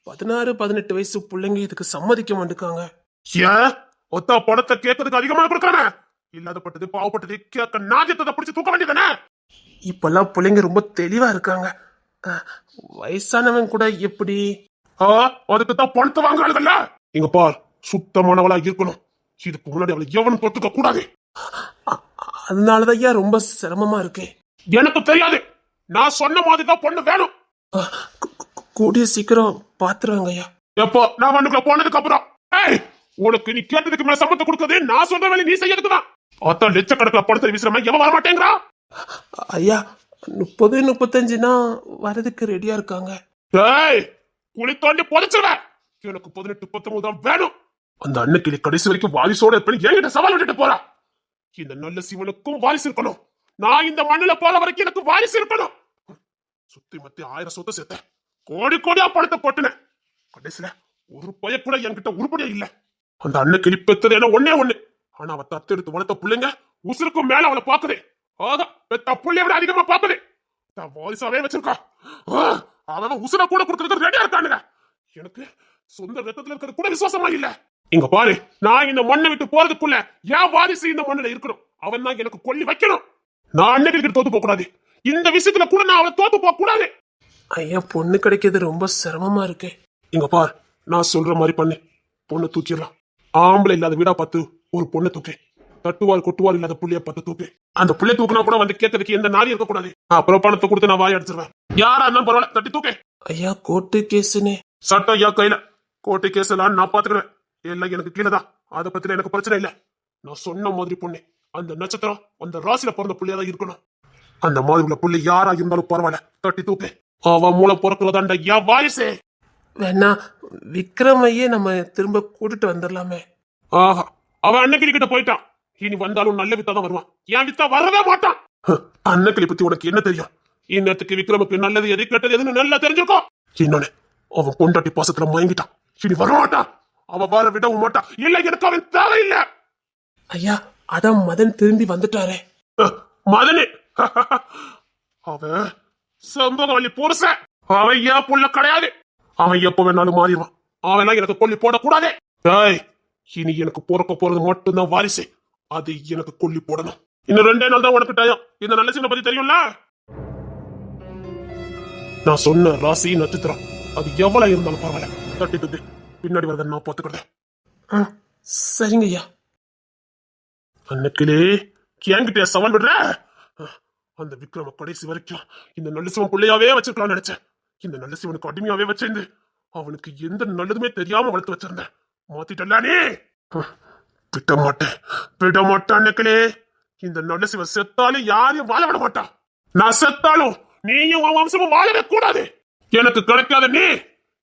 16-18 வயசு பிள்ளைங்க இதுக்கு சம்மதிக்க மாட்டுக்காங்க. ஏன் ஒத்த பணத்தை கேட்கறதுக்கு அதிகமா கொடுக்கறேன். இல்லாதப்பட்டது பாவப்பட்டது கேட்க நாஜத்தை பிடிச்சு தூக்க வேண்டியதானே. இப்பெல்லாம் பிள்ளைங்க ரொம்ப தெளிவா இருக்காங்க. வயசானவன் கூட எப்படி? அதுக்கு தான் பணத்தை வாங்குறாங்கல்ல. இங்க பார், சுத்தமானவளா இருக்கணும். இதுக்கு முன்னாடி அவளை எவனும் தொட்டுக்க கூடாது. அதனாலதான் ஐயா ரொம்ப சிரமமா இருக்கு. எனக்கு தெரியாது. நான் சொன்ன மாதிரி தான் பொண்ணு வேணும். கூடிய சீக்கிரம் பாத்துருவாங்க ஐயா. எப்போ நான் மண்ணுக்குள்ள போனதுக்கு அப்புறம் உனக்கு நீ கேட்டதுக்கு மேல சம்பளத்தை கொடுக்கறது நான் சொல்ற வேலை நீ செய்யறதுதான். அதான் லட்சக்கணக்கில் பணத்தை வீசுற எவன் வர மாட்டேங்கிறா. ஐயா 30-35 வரதுக்கு ரெடியா இருக்காங்க. குளி தோண்டி புதைச்சிருவேன். எனக்கு 18-19 தான் வேணும். அந்த அன்னைக்கு கடைசி வரைக்கும் வாரிசோட இருப்பேன். என்கிட்ட சவால் விட்டுட்டு போறா. இந்த நல்ல சிவனுக்கும் வாரிசு இருக்கணும். நான் இந்த மண்ணுல போற வரைக்கும் எனக்கு வாரிசு இருக்கணும். சுத்தி மத்தி 1000 சொத்தை சேர்த்தேன், கோடி கோடியா பணத்தை போட்டுனேன். கடைசியில ஒரு பய கூட என்கிட்ட உருப்படியா இல்ல. அந்த அண்ணன் கிளி பெத்தது என்ன ஒன்னே ஒண்ணு. ஆனா அவ தத்தெடுத்து வளர்த்த பிள்ளைங்க உசுருக்கும் மேல அவளை பாக்குது. ஆக பெத்த பிள்ளைய விட அதிகமா பாக்குது. வாரிசாவே வச்சிருக்கா. அவன் உசுர கூட கொடுக்கறதுக்கு ரெடியா இருக்கானுங்க. எனக்கு சொந்த ரத்தத்துல இருக்கிறது கூட விசுவாசமா இல்ல. இங்க பாரு, நான் இந்த மண்ணை விட்டு போறதுக்குள்ள என் வாரிசு இந்த மண்ணுல இருக்கணும். அவன் தான் எனக்கு கொல்லி வைக்கணும். நான் அன்னைக்கு தோத்து போக கூடாது. இந்த விஷயத்துல கூட நான் அவளை தோத்து போக கூடாது. ஐயா, பொண்ணு கிடைக்கிறது ரொம்ப சிரமமா இருக்கு. இங்க பார், நான் சொல்ற மாதிரி பண்ணு. பொண்ணை தூக்கிடலாம். ஆம்பளை இல்லாத வீடா பார்த்து ஒரு பொண்ணை தூக்கு. தட்டுவார் கொட்டுவார் இல்லாத புள்ளைய பார்த்து தூக்கு. அந்த புள்ளைய தூக்குனா கூட வந்து கேட்கறதுக்கு எந்த நாரி இருக்க கூடாது. அப்புறம் பணத்தை கொடுத்து நான் வாய் அடிச்சிருவேன். யாரா இருந்தாலும் பரவாயில்ல, தட்டி தூக்கு. ஐயா, கோர்ட்டு கேஸ்னு சட்டம் ஐயா கையில. கோர்ட்டு கேஸ் எல்லாம் நான் பாத்துக்கிறேன். எல்லாம் எனக்கு கீழே தான். அதை பத்தின எனக்கு பிரச்சனை இல்ல. நான் சொன்ன மாதிரி பொண்ணு அந்த நட்சத்திரம் அந்த ராசியில பிறந்த புள்ளையா இருக்கணும். அந்த மாதிரி உள்ள புள்ளி யாரா இருந்தாலும் பரவாயில்ல, தட்டி தூக்கு. அவன் மூளை பிறக்கிறதாண்ட என் வாரிசே. வேணா விக்ரம் ஐயே நம்ம திரும்ப கூட்டிட்டு வந்துடலாமே. ஆஹா, அவன் அன்னக்கிளி கிட்ட போயிட்டான். இனி வந்தாலும் நல்ல வித்தா தான் வருவான். என் வித்தா வரவே மாட்டான். அன்னக்கிளி பத்தி உனக்கு என்ன தெரியும்? இன்னத்துக்கு விக்ரமுக்கு நல்லது எது கெட்டது எதுன்னு நல்லா தெரிஞ்சுக்கோ. இன்னொன்னு, அவன் பொண்டாட்டி பாசத்துல மயங்கிட்டான். இனி வரமாட்டான். அவன் வர விடவும் மாட்டான். இல்ல, எனக்கு அவன் தேவையில்லை. ஐயா, அதான் மதன் திரும்பி வந்துட்டாரே. மதனே, அவன் சம்பவவள்ளி புருஷன். அவன் ஏன் புள்ள கிடையாது. அவன் எப்ப வேணாலும் மாறிடுவான். அவன் எனக்கு கொல்லி போடக்கூடாது. இனி எனக்கு பிறக்க போறது மட்டும்தான் வாரிசு. அது எனக்கு கொல்லி போடணும். இன்னும் 2 நாள் தான் உனக்கு டைம். இந்த நல்ல சின்ன பத்தி தெரியும்ல. நான் சொன்ன ராசி நட்சத்திரம் அது எவ்வளவு இருந்தாலும் பரவாயில்ல, தட்டிட்டு பின்னாடி வரத நான் பாத்துக்கிறேன். சரிங்க ஐயா. அன்னைக்கிலே என்கிட்ட சவால் விடுற. அந்த விக்ரம கடைசி வரைக்கும் இந்த நல்ல சிவன் பிள்ளையாவே வச்சிருக்கலாம்னு நினைச்சேன். இந்த நல்ல சிவனுக்கு அடிமையாவே வச்சிருந்து அவனுக்கு எந்த நல்லதுமே தெரியாம வளர்த்து வச்சிருந்தேன். மாத்திட்டே விட மாட்டேன், விட மாட்டான். அன்னைக்கிலே இந்த நல்ல சிவன் செத்தாலும் யாரையும் வாழ விட மாட்டான். நான் செத்தாலும் நீயும் உன் வம்சமும் வாழவே கூடாது. எனக்கு கிடைக்காத நீ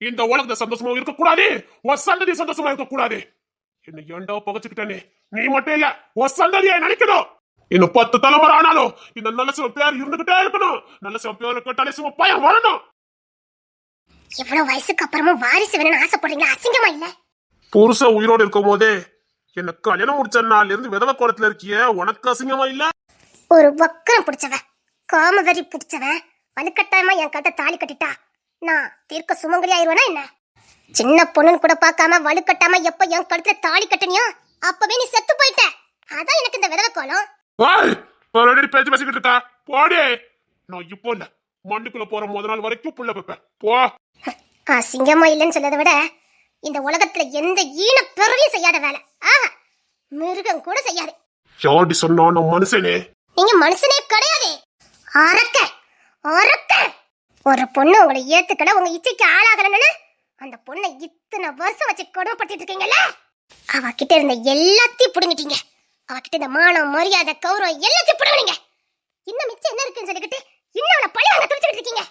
இந்த உலகத்தை சந்தோஷமா இருக்கக்கூடாது. உன் சந்ததி சந்தோஷமா இருக்கக்கூடாது. என்ன ஏண்டா பகச்சுக்கிட்டே. நீ மட்டும் இல்ல, உன் சந்ததியை நினைக்கணும். இன்னும் 10 தலைமுறை ஆனாலும் இந்த நல்ல சிவன் பேர் இருந்துகிட்டே இருக்கணும். நல்ல சிவன் பேர் கேட்டாலே சிவன் பயம் வரணும். இவ்வளவு வயசுக்கு அப்புறமும் வாரிசு வேணும்னு ஆசைப்படுறீங்களா? அசிங்கமா இல்ல? புருஷன் உயிரோடு இருக்கும் போதே என்ன கல்யாணம் முடிச்ச நாள்ல இருந்து விதவ கோலத்துல இருக்கிய, உனக்கு அசிங்கமா இல்ல? ஒரு வக்கரம் பிடிச்சவன், காமவெறி பிடிச்சவன் வலுக்கட்டாயமா என் கட்ட தாலி கட்டிட்டா நான் தீர்க்க சுமங்கலி ஆயிருவேனா என்ன? சின்ன பொண்ணுன்னு கூட பார்க்காம வலுக்கட்டாம எப்ப என் கழுத்துல தாலி கட்டனியோ அப்பவே நீ செத்து போயிட்ட. அதான் எனக்கு இந்த விதவ கோலம். பேச்சு பேசிக்கிட்டு இருக்கா போடே. நான் இப்போ இல்ல, மண்ணுக்குள்ள போற முதல் நாள் வரைக்கும் புள்ள வைப்பேன். போ. அசிங்கமா இல்லைன்னு சொல்லதை விட இந்த உலகத்துல எந்த ஈன பிறவியும் செய்யாத வேலை. ஆஹா, மிருகம் கூட செய்யாது. யாடி சொன்னா நான் மனுஷனே? நீங்க மனுஷனே கிடையாது. அரக்க அரக்க. ஒரு பொண்ணு உங்களை ஏத்துக்கல, உங்க இச்சைக்கு ஆளாகலன்னு அந்த பொண்ணை இத்தனை வருஷம் வச்சு கொடுமைப்படுத்திட்டு இருக்கீங்கல்ல, அவகிட்ட இருந்த எல்லாத்தையும் புடுங்கிட்டீங்க. அவகிட்ட இந்த மானம் மரியாதை கௌரவம் எல்லாத்தையும் புடுங்கினீங்க. இன்னும் மிச்சம் என்ன இருக்குன்னு சொல்லிக்கிட்டு இன்னும் அவளை பழி வாங்க துடிச்சுக்கிட்டு இருக்கீங்க.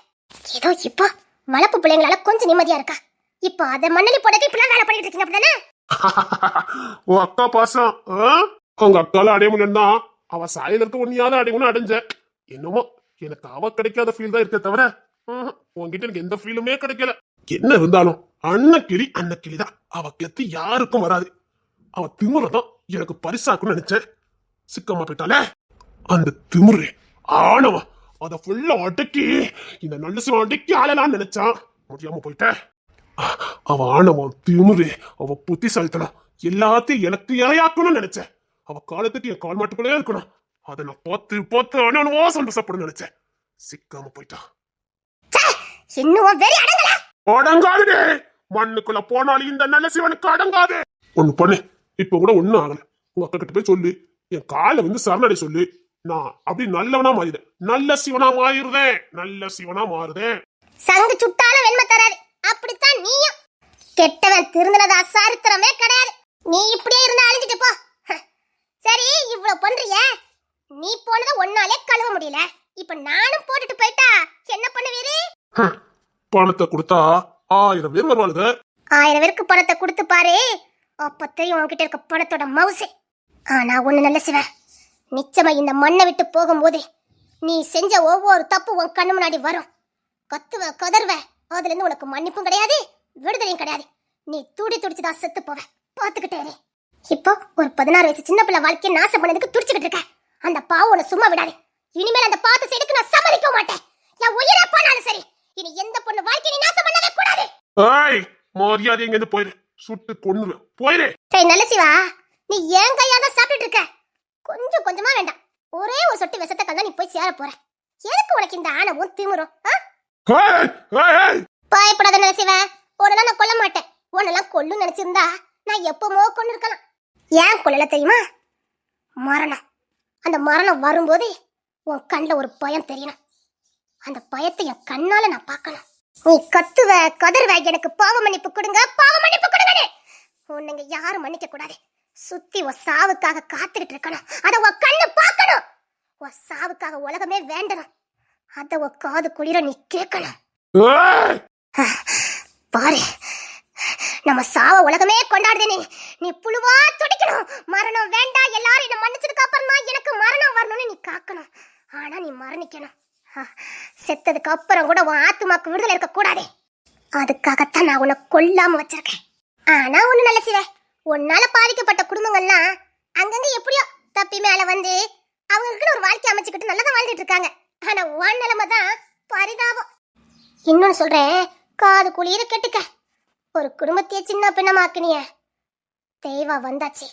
ஏதோ இப்போ வளர்ப்பு பிள்ளைங்களால கொஞ்சம் நிம்மதியா இருக்கா. இப்போ அதை மண்ணலி போடக்கு இப்பெல்லாம் வேலை பண்ணிட்டு இருக்கீங்க அப்படிதானே? உன் அக்கா பாசம் உங்க அக்கால அடைய முடியும்னா அவ சாயில இருக்க ஒன்னியாவது அடையணும்னு அடைஞ்ச. என்னமோ எனக்கு அவ கிடைக்காத ஃபீல் தான் இருக்க தவிர உன்கிட்ட எனக்கு எந்த ஃபீலுமே கிடைக்கல. என்ன இருந்தாலும் அன்னக்கிளி அன்னக்கிளிதான். அவ கெத்து யாருக்கும் வராது. அவ திமுறதான் எனக்கு பரிசாக்குன்னு நினைச்சேன். சிக்கமா போயிட்டாலே அந்த திமுரு ஆனவன் அத ஃபுல்லா அடக்கி இந்த நல்ல சிவன் அடக்கி ஆளலான்னு நினைச்சான். முடியாம போயிட்ட. அவ ஆனவன் திமுரு, அவ புத்திசாலித்தனம் எல்லாத்தையும் எனக்கு இறையாக்கணும்னு நினைச்சேன். அவ காலத்துக்கு என் கால் மாட்டுக்குள்ளே இருக்கணும். அதை நான் பார்த்து அனுவா சந்தோஷப்படும் நினைச்சேன். சிக்காம போயிட்டான். அடங்காது. மண்ணுக்குள்ள போனாலும் இந்த நல்ல சிவனுக்கு அடங்காது. ஒண்ணு பண்ணு, இப்ப கூட ஒண்ணும் ஆகல. உங்க அக்கா கிட்ட போய் சொல்லு, என் காலை வந்து சரணடை சொல்லு. நான் அப்படி நல்லவனா மாறிடுறேன். நல்ல சிவனா மாறிடுறேன். நல்ல சிவனா மாறுதேன். சங்கு சுட்டாலும் வெண்மை தராது. அப்படித்தான் நீயும். கெட்டவன் திருந்தனதா சரித்திரமே கிடையாது. நீ இப்படியே இருந்தா அழிஞ்சிட்டு போ. சரி, இவ்வளவு பண்றிய, நீ போனத ஒன்னாலே கழுவ முடியல. இப்ப நானும் போட்டுட்டு போயிட்டா என்ன பண்ணுவீரு? பணத்தை கொடுத்தா 1000 பேர் வருவாளுங்க. 1000 பேருக்கு பணத்தை கொடுத்து பாரு, அப்ப தெரியும் உன்கிட்ட இருக்க பணத்தோட மவுசு. ஆனா ஒண்ணு நல்ல சிவன், நிச்சயமா இந்த மண்ணை விட்டு போகும்போது நீ செஞ்ச ஒவ்வொரு தப்பு உன் கண்ணு முன்னாடி வரும். கத்துவ கதறுவ, அதுல இருந்து உனக்கு மன்னிப்பும் கிடையாது, விடுதலையும் கிடையாது. நீ துடி துடிச்சுதான் செத்து போவ. பாத்துக்கிட்டே இரு. இப்போ ஒரு 16 வயசு சின்ன பிள்ளை வாழ்க்கையை நாசம் பண்ணதுக்கு துடிச்சுக்கிட்டு இருக்க. அந்த பாவம் உன்னை சும்மா விடாது. இனிமேல் அந்த பாத்து சைடுக்கு நான் சம்மதிக்க மாட்டேன். என் உயிரை போனாலும் சரி, இனி எந்த பொண்ணு வாழ்க்கையை நீ நாசம் பண்ணவே கூடாது. ஏய், மரியாதை எங்க இருந்து போயிரு, சுட்டு கொன்னுவேன், போயிரு. டேய் நல்ல சிவா, நீ ஏன் கையால சாப்பிட்டுட்டு இருக்க? கொஞ்சம் கொஞ்சமா வேண்டாம், ஒரே ஒரு சொட்டு விஷத்தை கலந்தா நீ போய் சேர போற. எதுக்கு உனக்கு இந்த ஆணவம் திமிரும்? ஏய், ஏய், ஏய். பயப்படாத நல்ல சிவா, உடனே நான் கொல்ல மாட்டேன். உன்னெல்லாம் கொல்லும் நினைச்சிருந்தா நான் எப்பமோ கொண்டு இருக்கலாம். ஏன் கொல்லல தெரியுமா? மரணம். அந்த மரணம் வரும்போது உன் கண்ணுல ஒரு பயம் தெரியணும். அந்த பயத்தை என் கண்ணால நான் பார்க்கணும். நீ கத்துவ கதறுவ, எனக்கு பாவ மன்னிப்பு கொடுங்க, பாவ மன்னிப்பு கொடுங்க. உன்னைங்க யாரும் மன்னிக்க கூடாது. சுத்தி உன் சாவுக்காக காத்துக்கிட்டு இருக்கணும். அத உன் கண்ணு பார்க்கணும். உன் சாவுக்காக உலகமே வேண்டணும். அத உன் காது குளிர நீ கேட்கணும். ஏய். பாரு, நம்ம சாவ உலகமே கொண்டாடுதே. நீ புழுவா துடிக்கணும். மரணம் வேண்டாம், எல்லாரும் என்ன மன்னிச்சதுக்கு அப்புறம் தான் எனக்கு மரணம் வரணும்னு நீ காக்கணும். ஆனா நீ மரணிக்கணும். செத்ததுக்கு அப்புறம் கூட உன் ஆத்துமாக்கு விடுதலை இருக்க கூடாது. அதுக்காகத்தான் நான் உன்னை கொல்லாம வச்சிருக்கேன். ஆனா ஒண்ணு நல்ல சிவ, உன்னால பாதிக்கப்பட்ட குடும்பங்கள்லாம் அங்கங்க எப்படியோ தப்பி மேல வந்து அவங்களுக்குன்னு ஒரு வாழ்க்கை அமைச்சுக்கிட்டு நல்லதான் வாழ்ந்துட்டு இருக்காங்க. ஆனா உன் நிலைமை தான் பரிதாபம். இன்னொன்னு சொல்றேன், காது குளிர கேட்டுக்க. ஒரு குடும்பத்தையே சின்ன பின்னமாக்குனிய தேவா வந்தாச்சு.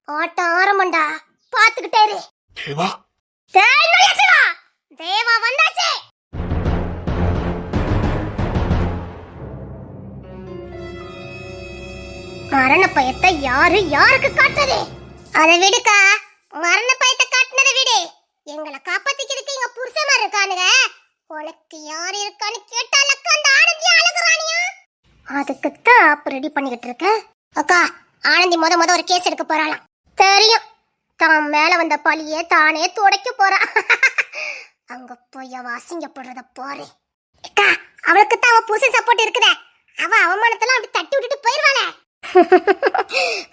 ஆட்டம் ஆரம்பண்டா, பாத்துக்கிட்டே இரு. தேவா, தேவா வந்தாச்சு. மரண பயத்தை யாரு யாருக்கு காட்டுறது? அதை விடுக்கா, மரண பயத்தை காட்டுனதை விடு. எங்களை காப்பாத்திக்கிறதுக்கு எங்க புருஷமா இருக்கானுங்க. உனக்கு யார் இருக்கான்னு கேட்டாலக்கா அந்த ஆனந்தி அழகுறானியா? அதுக்குத்தான் அப்ப ரெடி பண்ணிக்கிட்டு இருக்க. அக்கா, ஆனந்தி முத ஒரு கேஸ் எடுக்க போறாளாம். தெரியும், தான் மேல வந்த பழிய தானே துடைக்க போறா. அங்க போய் அவ அசிங்கப்படுறத பாரு. அக்கா, அவளுக்கு தான் அவ புருஷன் சப்போர்ட் இருக்குதே. அவ அவமானத்தெல்லாம் அப்படி தட்டி விட்டுட்டு போயிருவாளே.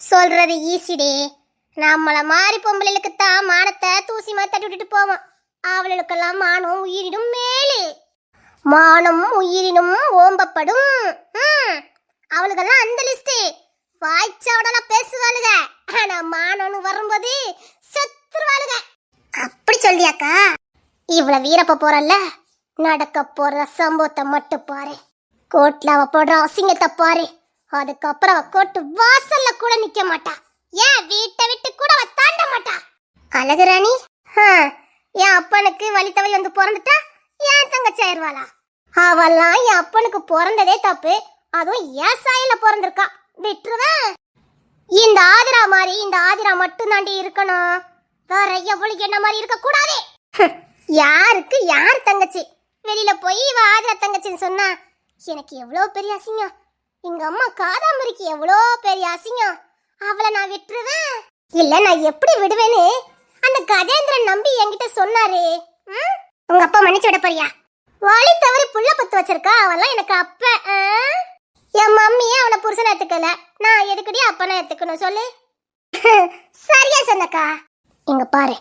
சொல்றது ஈஸிடே. நம்மள மாறி பொம்பளைகளுக்கு தான் மானத்தை தூசி மாதிரி தட்டி விட்டுட்டு போவோம். அவளுக்கெல்லாம் மானம் உயிரினும் மேலே. மானம் உயிரினும் ஓம்பப்படும். அவளுக்கெல்லாம் அந்த லிஸ்ட் வாய்ச்சாவடலாம் பேசுவாளுக. ஆனா மானம்னு வரும்போது செத்துருவாளுக. அப்படி சொல்லியாக்கா? இவ்வளவு வீரப்ப போறல்ல, நடக்க போற சம்பவத்தை மட்டும் பாரு. கோட்ல அவ போடுற அசிங்கத்தை பாரு. அதுக்கப்புறம் அவ கோட்டு வாசல்ல கூட நிக்க மாட்டா. ஏன் வீட்டை விட்டு கூட அவ தாண்ட மாட்டா. அழகுராணி, என் அப்பனுக்கு வழி தவறி வந்து பிறந்துட்டா என் தங்கச்சி ஆயிருவாளா? அவெல்லாம் என் அப்பனுக்கு பிறந்ததே தப்பு. அதுவும் ஏன் சாயில பிறந்திருக்கா, விட்டுருவேன். இந்த ஆதிரா மாதிரி இந்த ஆதிரா மட்டும் தாண்டி இருக்கணும். வேற எவ்வளவு என்ன மாதிரி இருக்க கூடாது. யாருக்கு யார் தங்கச்சி? வெளியில போய் இவ ஆதிரா தங்கச்சின்னு சொன்னா எனக்கு எவ்வளவு பெரிய அசிங்கம். எங்க அம்மா காதாம்பரிக்கு எவ்வளோ பெரிய அசிங்கம். அவளை நான் விட்டுருவேன். இல்ல, நான் எப்படி விடுவேன்னு அந்த கஜேந்திரன் நம்பி என்கிட்ட சொன்னாரு. உங்க அப்பா மன்னிச்சு விட போறியா? வழி தவறி புள்ள பத்து வச்சிருக்கா. அவெல்லாம் எனக்கு அப்ப. என் மம்மியே அவனை புருஷனை ஏத்துக்கல, நான் எதுக்கடி அப்பனை ஏத்துக்கணும் சொல்லு? சரியா சொன்னக்கா. இங்க பாரு,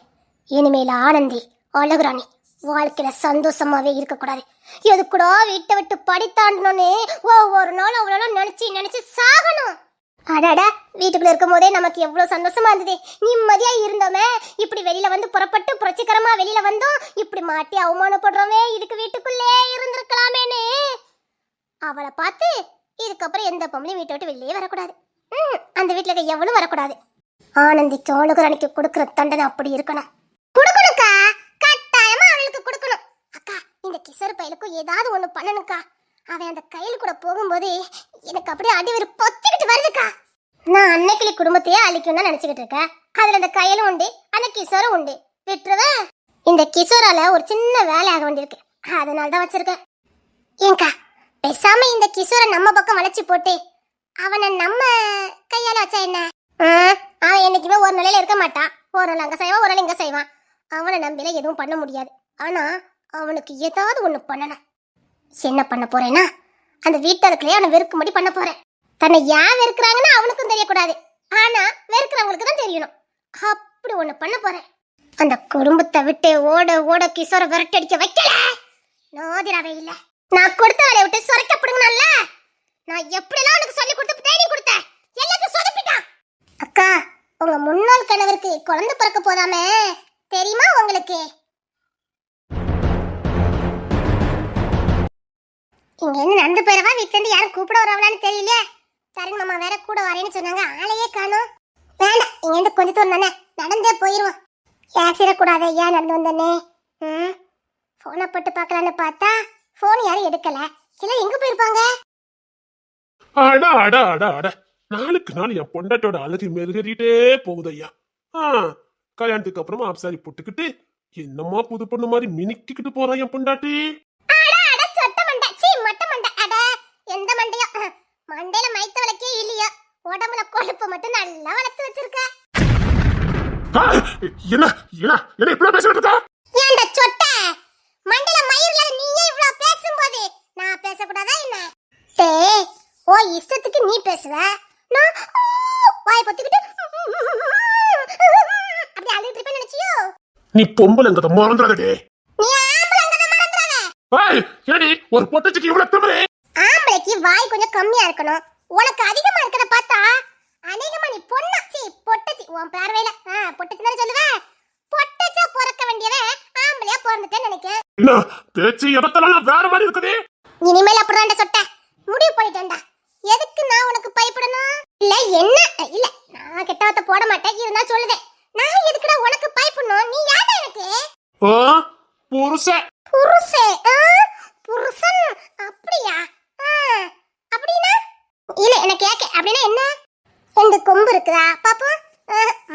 இனிமேல ஆனந்தி அழகுராணி வாழ்க்கையில சந்தோஷமாவே இருக்க கூடாது. எது கூட வீட்டை விட்டு படித்தாண்டனே ஒவ்வொரு நாளும் அவ்வளோ நினைச்சு சாகணும். அடாடா, வீட்டுக்குள்ள இருக்கும் போதே நமக்கு எவ்வளவு சந்தோஷமா இருந்தது, நிம்மதியா இருந்தோமே. இப்படி வெளியில வந்து புறப்பட்டு புரட்சிகரமா வெளியில வந்தோம், இப்படி மாட்டி அவமானப்படுறோமே. இதுக்கு வீட்டுக்குள்ளே இருந்திருக்கலாமேனே. அவளை பார்த்து இதுக்கப்புறம் எந்த பொம்பளையும் வீட்டை விட்டு வெளியே வரக்கூடாது. அந்த வீட்டுல இருக்க எவ்வளவு வரக்கூடாது. ஆனந்திக்கு அழகுராணிக்கு கொடுக்குற தண்டனை அப்படி இருக்கணும். கொடுக்கணுக்கா, கட்டாயமா அவளுக்கு கொடுக்கணும். அக்கா, இந்த கிசர் பையலுக்கும் ஏதாவது ஒண்ணு பண்ணணுக்கா. அவன் அந்த கையில் கூட போகும்போது எனக்கு அப்படியே அடிவரு பொத்திக்கிட்டு வருதுக்கா. நான் அன்னைக்கிளி குடும்பத்தையே அழிக்கும் தான் நினைச்சுக்கிட்டு இருக்கேன். அதுல அந்த கையிலும் உண்டு, அந்த கிசோரும் உண்டு. விட்டுருவேன். இந்த கிசோரால ஒரு சின்ன வேலை ஆக வேண்டியிருக்கு, அதனாலதான் வச்சிருக்கேன். ஏங்கா, பேசாம இந்த கிசோரை நம்ம பக்கம் வளைச்சு போட்டு அவனை நம்ம கையால வச்சா என்ன? அவன் என்னைக்குமே ஒரு நிலையில இருக்க மாட்டான். ஒரு நாள் அங்க செய்வான், ஒரு நாள் இங்க செய்வான். அவனை நம்பில எதுவும் பண்ண முடியாது. ஆனா அவனுக்கு ஏதாவது ஒண்ணு பண்ணணும். என்ன பண்ண போறேன்னா, அந்த வீட்டாளுக்குள்ளே அவனை வெறுக்கும்படி பண்ண போறேன். தன்னை ஏன் வெறுக்கிறாங்கன்னு அவனுக்கும் தெரியக்கூடாது, ஆனா வெறுக்கிறவங்களுக்கு தான் தெரியணும். அப்படி ஒண்ணு பண்ண போறேன். அந்த குடும்பத்தை விட்டு ஓட ஓட கிஷோர விரட்டடிக்க வைக்கல நோதிராவே இல்ல. நான் கொடுத்த வேலையை விட்டு சொரைக்கப்படுங்கல்ல. நான் எப்படிலாம் உனக்கு சொல்லி கொடுத்து ட்ரைனிங் கொடுத்தேன், எல்லாத்தையும் சொதப்பிட்டான். அக்கா, உங்க முன்னாள் கணவருக்கு குழந்தை பிறக்க போதாமே, தெரியுமா உங்களுக்கு? இங்க இருந்து நடந்து போறவா, வீட்டுல இருந்து யாரும் கூப்பிட வரவளான்னு தெரியல. தருண் மாமா வேற கூட வரேன்னு சொன்னாங்க, ஆளையே காணோம். வேண்டாம், இங்க இருந்து கொஞ்ச தூரம் தானே, நடந்தே போயிருவோம். பேசிடக்கூடாது, ஏன் நடந்து வந்தனே. போனை போட்டு பார்க்கலான்னு பார்த்தா போன் யாரும் எடுக்கல. இல்ல எங்க போயிருப்பாங்க? அடா அடா அடா அடா, நாளுக்கு நாள் என் பொண்டாட்டோட அழகு மெருகறிட்டே போகுது ஐயா. கல்யாணத்துக்கு அப்புறமா அப்சாரி போட்டுக்கிட்டு என்னமா புது பொண்ணு மாதிரி மினிக்கிட்டு போறான் என் பொண்டாட்டி. எந்த மண்டையோ, மண்டையில மைத்த விளக்கே இல்லையா, உடம்புல கொழுப்பு மட்டும் நல்லா வளர்த்து வச்சிருக்க. என்ன என்ன என்ன இப்படி பேசிட்டு இருக்கா? ஏன்டா சொட்ட, மண்டையில மயிர் இல்லாத நீயே இவ்வளவு பேசும்போது நான் பேசக்கூடாதா என்ன? டேய், ஓ இஷ்டத்துக்கு நீ பேசுவ, நான் வாய் பொத்திக்கிட்டு அப்படி அழுதுட்டு இருப்பேன்னு நினைச்சியோ? நீ பொம்பளைங்கத மறந்துடாதே. நீ ஆம்பளைங்கத மறந்துடாத. ஏய், ஏடி ஒரு பொட்டச்சிக்கு இவ்வளவு திமிரு? ஆம்பளைக்கு வாய் கொஞ்சம் கம்மியா இருக்கணும், உனக்கு அதிகமா இருக்கத பார்த்தா அநேகமா நீ பொண்ணாச்சி பொட்டச்சி. உன் பார்வையில பொட்டச்சி தானே சொல்லுவ. பொட்டச்சா பிறக்க வேண்டியவன் ஆம்பளையா பிறந்துட்டேன்னு நினைக்கிறேன். என்ன பேச்சு எதத்தெல்லாம் வேற மாதிரி இருக்குது? இனிமேல் அப்படிதான்டா சொட்ட, முடிவு பண்ணிட்டேன்டா. எதுக்கு நான் உனக்கு பயப்படணும்? இல்ல என்ன இல்ல, நான் கெட்டவத்த போட மாட்டேன், இருந்தா சொல்லுதேன். நான் எதுக்குடா உனக்கு பயப்படணும்? நீ யாரா எனக்கு? புருஷன். புருஷன்? புருஷன் அப்படியா? அப்படினா இல்ல எனக்கு கேக்க. அப்படினா என்ன? ரெண்டு கொம்பு இருக்குதா பாப்போம்?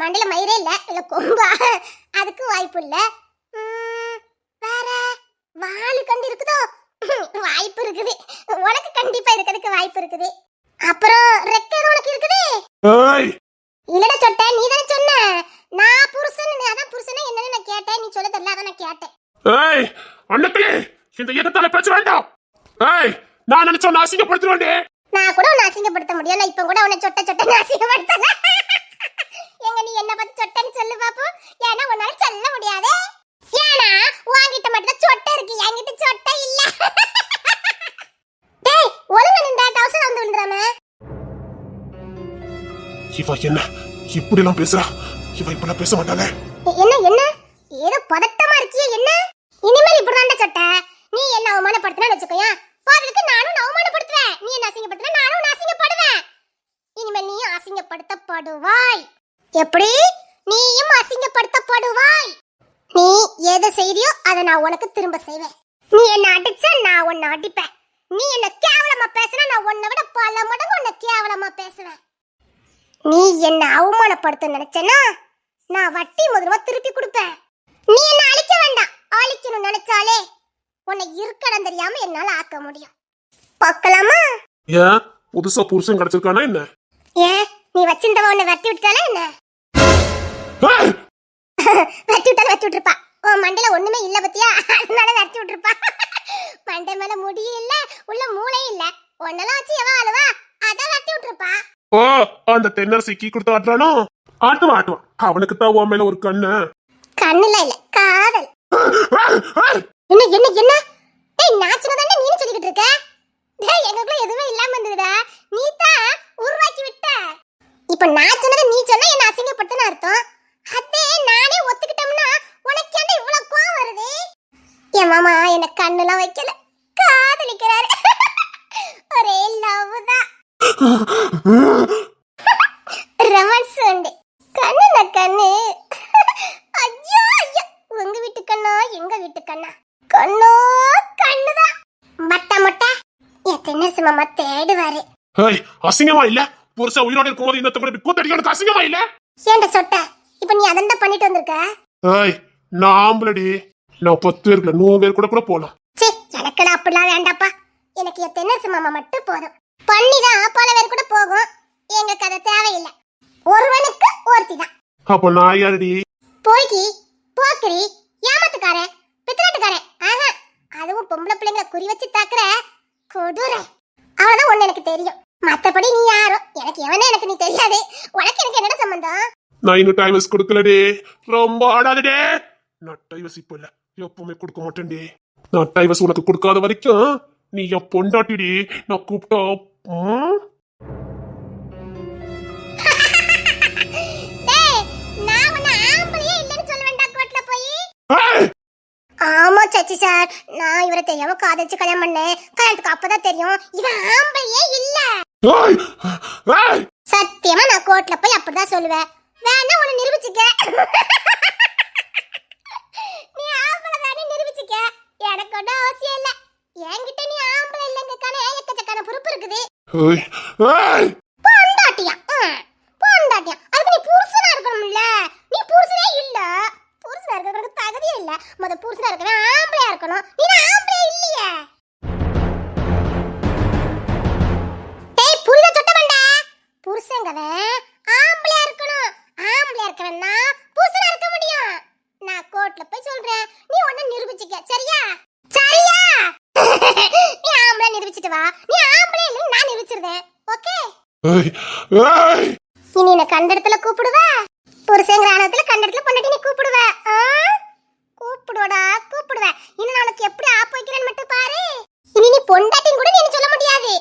மண்டையில மயிரே இல்ல, இல்ல கொம்பா? அதுக்கு வாய்ப்பு இல்ல. வேற வாலு கண்டு இருக்குதோ? வாய்ப்பு இருக்குது, உனக்கு கண்டிப்பா இருக்கிறதுக்கு வாய்ப்பு இருக்குது. அப்புறம் ரெக்கை உனக்கு இருக்குது? இல்லடா சொட்ட, நீ தானே சொன்ன நான் புருஷன். அதான் புருஷனா என்னன்னு நான் கேட்டேன், நீ சொல்ல தெரியல, அதான் நான் கேட்டேன். ஏய் அண்ணே, இந்த எதத்தால பேச வேண்டாம். ஏய், நான் நினைச்ச நான் அசிங்கப்படுத்துவேன். நான் கூட உன்னை அசிங்கப்படுத்த முடியல, இப்ப கூட உன்னை சொட்ட சொட்ட அசிங்கப்படுத்தல. எங்க நீ என்ன பத்தி சொட்டன்னு சொல்லு பாப்போம். ஏன்னா உன்னால சொல்ல முடியாது. ஏன்னா உன்கிட்ட மட்டும் சொட்ட இருக்கு, என்கிட்ட சொட்ட இல்ல. டேய், ஒழுங்கா நின்றா டவுசர் வந்து விழுந்துறாம. இவ என்ன இப்படி எல்லாம் பேசுறா? இவ இப்பெல்லாம் பேச மாட்டாளே. என்ன என்ன ஏதோ பதட்டமா இருக்கியே, என்ன? இனிமேல் இப்படிதான்டா சொட்ட. நீ என்ன அவமானப்படுத்தினா வச்சுக்கோயா, பாதுக்கு நானும் அவமானப்படுத்துவேன். நீ என்ன அசிங்கப்படுத்தினா நானும் அசிங்கப்படுவேன். இனிமேல் நீயும் அசிங்கப்படுத்தப்படுவாய். எப்படி? நீயும் அசிங்கப்படுத்தப்படுவாய். நீ எதை செய்தியோ அதை நான் உனக்கு திரும்ப செய்வேன். நீ என்ன அடிச்சா நான் உன்னை அடிப்பேன். நீ என்ன கேவலமா பேசினா நான் உன்னை விட பல மடங்கு உன்னை கேவலமா பேசுவேன். நீ என்ன அவமானப்படுத்த நினைச்சனா நான் வட்டி முதல்ல திருப்பி கொடுப்பேன். நீ என்ன அழிக்க வேண்டாம், அழிக்கணும் நினைச்சாலே உன்னை இருக்கடம் தெரியாம என்னால ஆக்க முடியும். பார்க்கலாமா? ஏன் புதுசா புருஷன் கிடைச்சிருக்கானா என்ன? ஏன் நீ வச்சிருந்தவ உன்னை வெட்டி விட்டாலே என்ன? வெட்டி விட்டாலும் வெட்டி விட்டுருப்பா. உன் மண்டையில ஒண்ணுமே இல்ல பத்தியா, அதனால வெட்டி விட்டுருப்பா. மண்டை மேல முடியும் இல்ல, உள்ள மூளையும் இல்ல, ஒன்னெல்லாம் வச்சு எவ ஆளுவா, அதான் வெட்டி விட்டுருப்பா. ஓ, அந்த தென்னரசி கீ கொடுத்து ஆட்டுறானோ? ஆட்டுவான் ஆட்டுவான், அவனுக்கு தான் உன் மேல ஒரு கண்ணு. கண்ணுல இல்ல, காதல். என்ன என்ன என்ன? டேய், நான் சின்னதானே நீ சொல்லிக்கிட்டு இருக்க. டேய், எங்களுக்குள்ள எதுவுமே இல்லாம இருந்ததுடா, நீ தான் உருவாக்கி விட்ட. இப்ப நான் சொன்னதை நீ சொன்னா என்ன அசிங்கப்படுத்தன அர்த்தம். அதே நானே ஒத்துக்கிட்டோம்னா உனக்கு என்ன இவ்வளவு கோவம் வருது? என் மாமா என்ன கண்ணுலாம் வைக்கல, காதலிக்கிறாரு. ஒரே லவ் தான், ரொமான்ஸ் உண்டு. கண்ணுல கண்ணு. ஐயோ ஐயோ, உங்க வீட்டு கண்ணா எங்க வீட்டு கண்ணா? கண்ணோ கண்ணுதான். மட்ட மொட்டை என் தென்னரசு மாமா தேடுவாரு. அசிங்கமா இல்ல? புருஷன் உயிரோட இருக்கும்போது இந்த தம்பி கூத்தடிக்க அசிங்கமா இல்ல? ஏன்டா சொட்ட, இப்ப நீ அதண்டா பண்ணிட்டு வந்திருக்க? நான் ஆம்பளடி, நான் 10 பேருக்குல 100 பேர் கூட போலாம். சே, எனக்குடா அப்படிலாம் வேண்டாப்பா. எனக்கு என் தென்னரசு மாமா மட்டும் போதும். பண்ணிதான் பல பேர் கூட போகும், எங்க கதை தேவையில்லை. ஒருவனுக்கு ஒருத்தி தான். அப்ப நான் யாரடி? போய்கி, போக்கிரி, ஏமாத்துக்காரன், பித்தலாட்டுக்காரன். ஆஹா, அதுவும் பொம்பளை பிள்ளைங்களை குறி வச்சு தாக்குற கொடூரை. அவ்வளவுதான் ஒண்ணு எனக்கு தெரியும். மத்தபடி நீ யாரோ எனக்கு எவனே எனக்கு நீ தெரியாது. உனக்கு எனக்கு என்னடா சம்பந்தம்? நான் இன்னும் டைவர்ஸ் கொடுக்கலடே. ரொம்ப ஆடாதடே. நான் டைவர்ஸ் இப்ப இல்ல, எப்பவுமே கொடுக்க மாட்டேன்டே. நான் டைவர்ஸ் உனக்கு கொடுக்காத வரைக்கும் நீ என் பொண்டாட்டிடி. நான் கூப்பிட்டா ம்? டேய், நான் உன்னை ஆம்பளையே இல்லைன்னு சொல்ல வேண்டாம் கோர்ட்ல போய். ஏய்! ஆமா சச்சி சார், நான் இவரை தெரியாம காதலிச்சு கல்யாணம் பண்ணேன். கல்யாணத்துக்கு அப்பதான் தெரியும் இவன் ஆம்பளையே இல்ல. ஏய்! ஏய்! சத்தியமா நான் கோர்ட்ல போய் அப்படிதான் சொல்லுவேன். வேணா உன்னை நிரூபிச்சுக்க. நீ ஆம்பளை தானே நிரூபிச்சுக்க. எனக்கு ஒன்றும் அவசியம் இல்ல. என்கிட்ட நீ ஆம்பளை இல்லைங்கக்கான எக்கச்சக்கான பொறுப்பு இருக்குது. ஏய்! ஏய்! பொண்டாட்டியா? பொண்டாட்டியா? அதுக்கு நீ புருஷனா இருக்கணும்ல. நீ புருஷனே இல்ல. புருஷனா இருக்கிறதுக்கு தகுதியே இல்ல. புருஷனா இருக்கணும் ஆம்பளையா இருக்கணும். நீ ஆம்பளையே இல்லையே. டேய் புரியுதா சொட்டமண்டா? புருஷங்கவன் ஆம்பளையா இருக்கணும். ஆம்பளையா இருக்கணும்னா புருஷனா இருக்க முடியும். நான் கோர்ட்ல போய் சொல்றேன், நீ ஒண்ணு நிரூபிச்சுக்க. சரியா? சரியா? நீ ஆம்பளை நிரூபிச்சிட்டு வா. நீ ஆம்பளை இல்லைன்னு நான் நிரூபிச்சிருந்தேன். ஓகே? ஏய்! ஏய்! இனி என்ன கண்ட இடத்துல கூப்பிடுவ? புருஷங்கிற ஆணவத்துல கண்ட இடத்துல பொண்டாட்டி நீ கூப்பிடுவ. கூப்பிடுவடா கூப்பிடுவ. இன்னும் நான் உனக்கு எப்படி ஆப் வைக்கிறேன்னு மட்டும் பாரு. இனி நீ பொண்டாட்டின்னு கூட நீ சொல்ல முடியாது.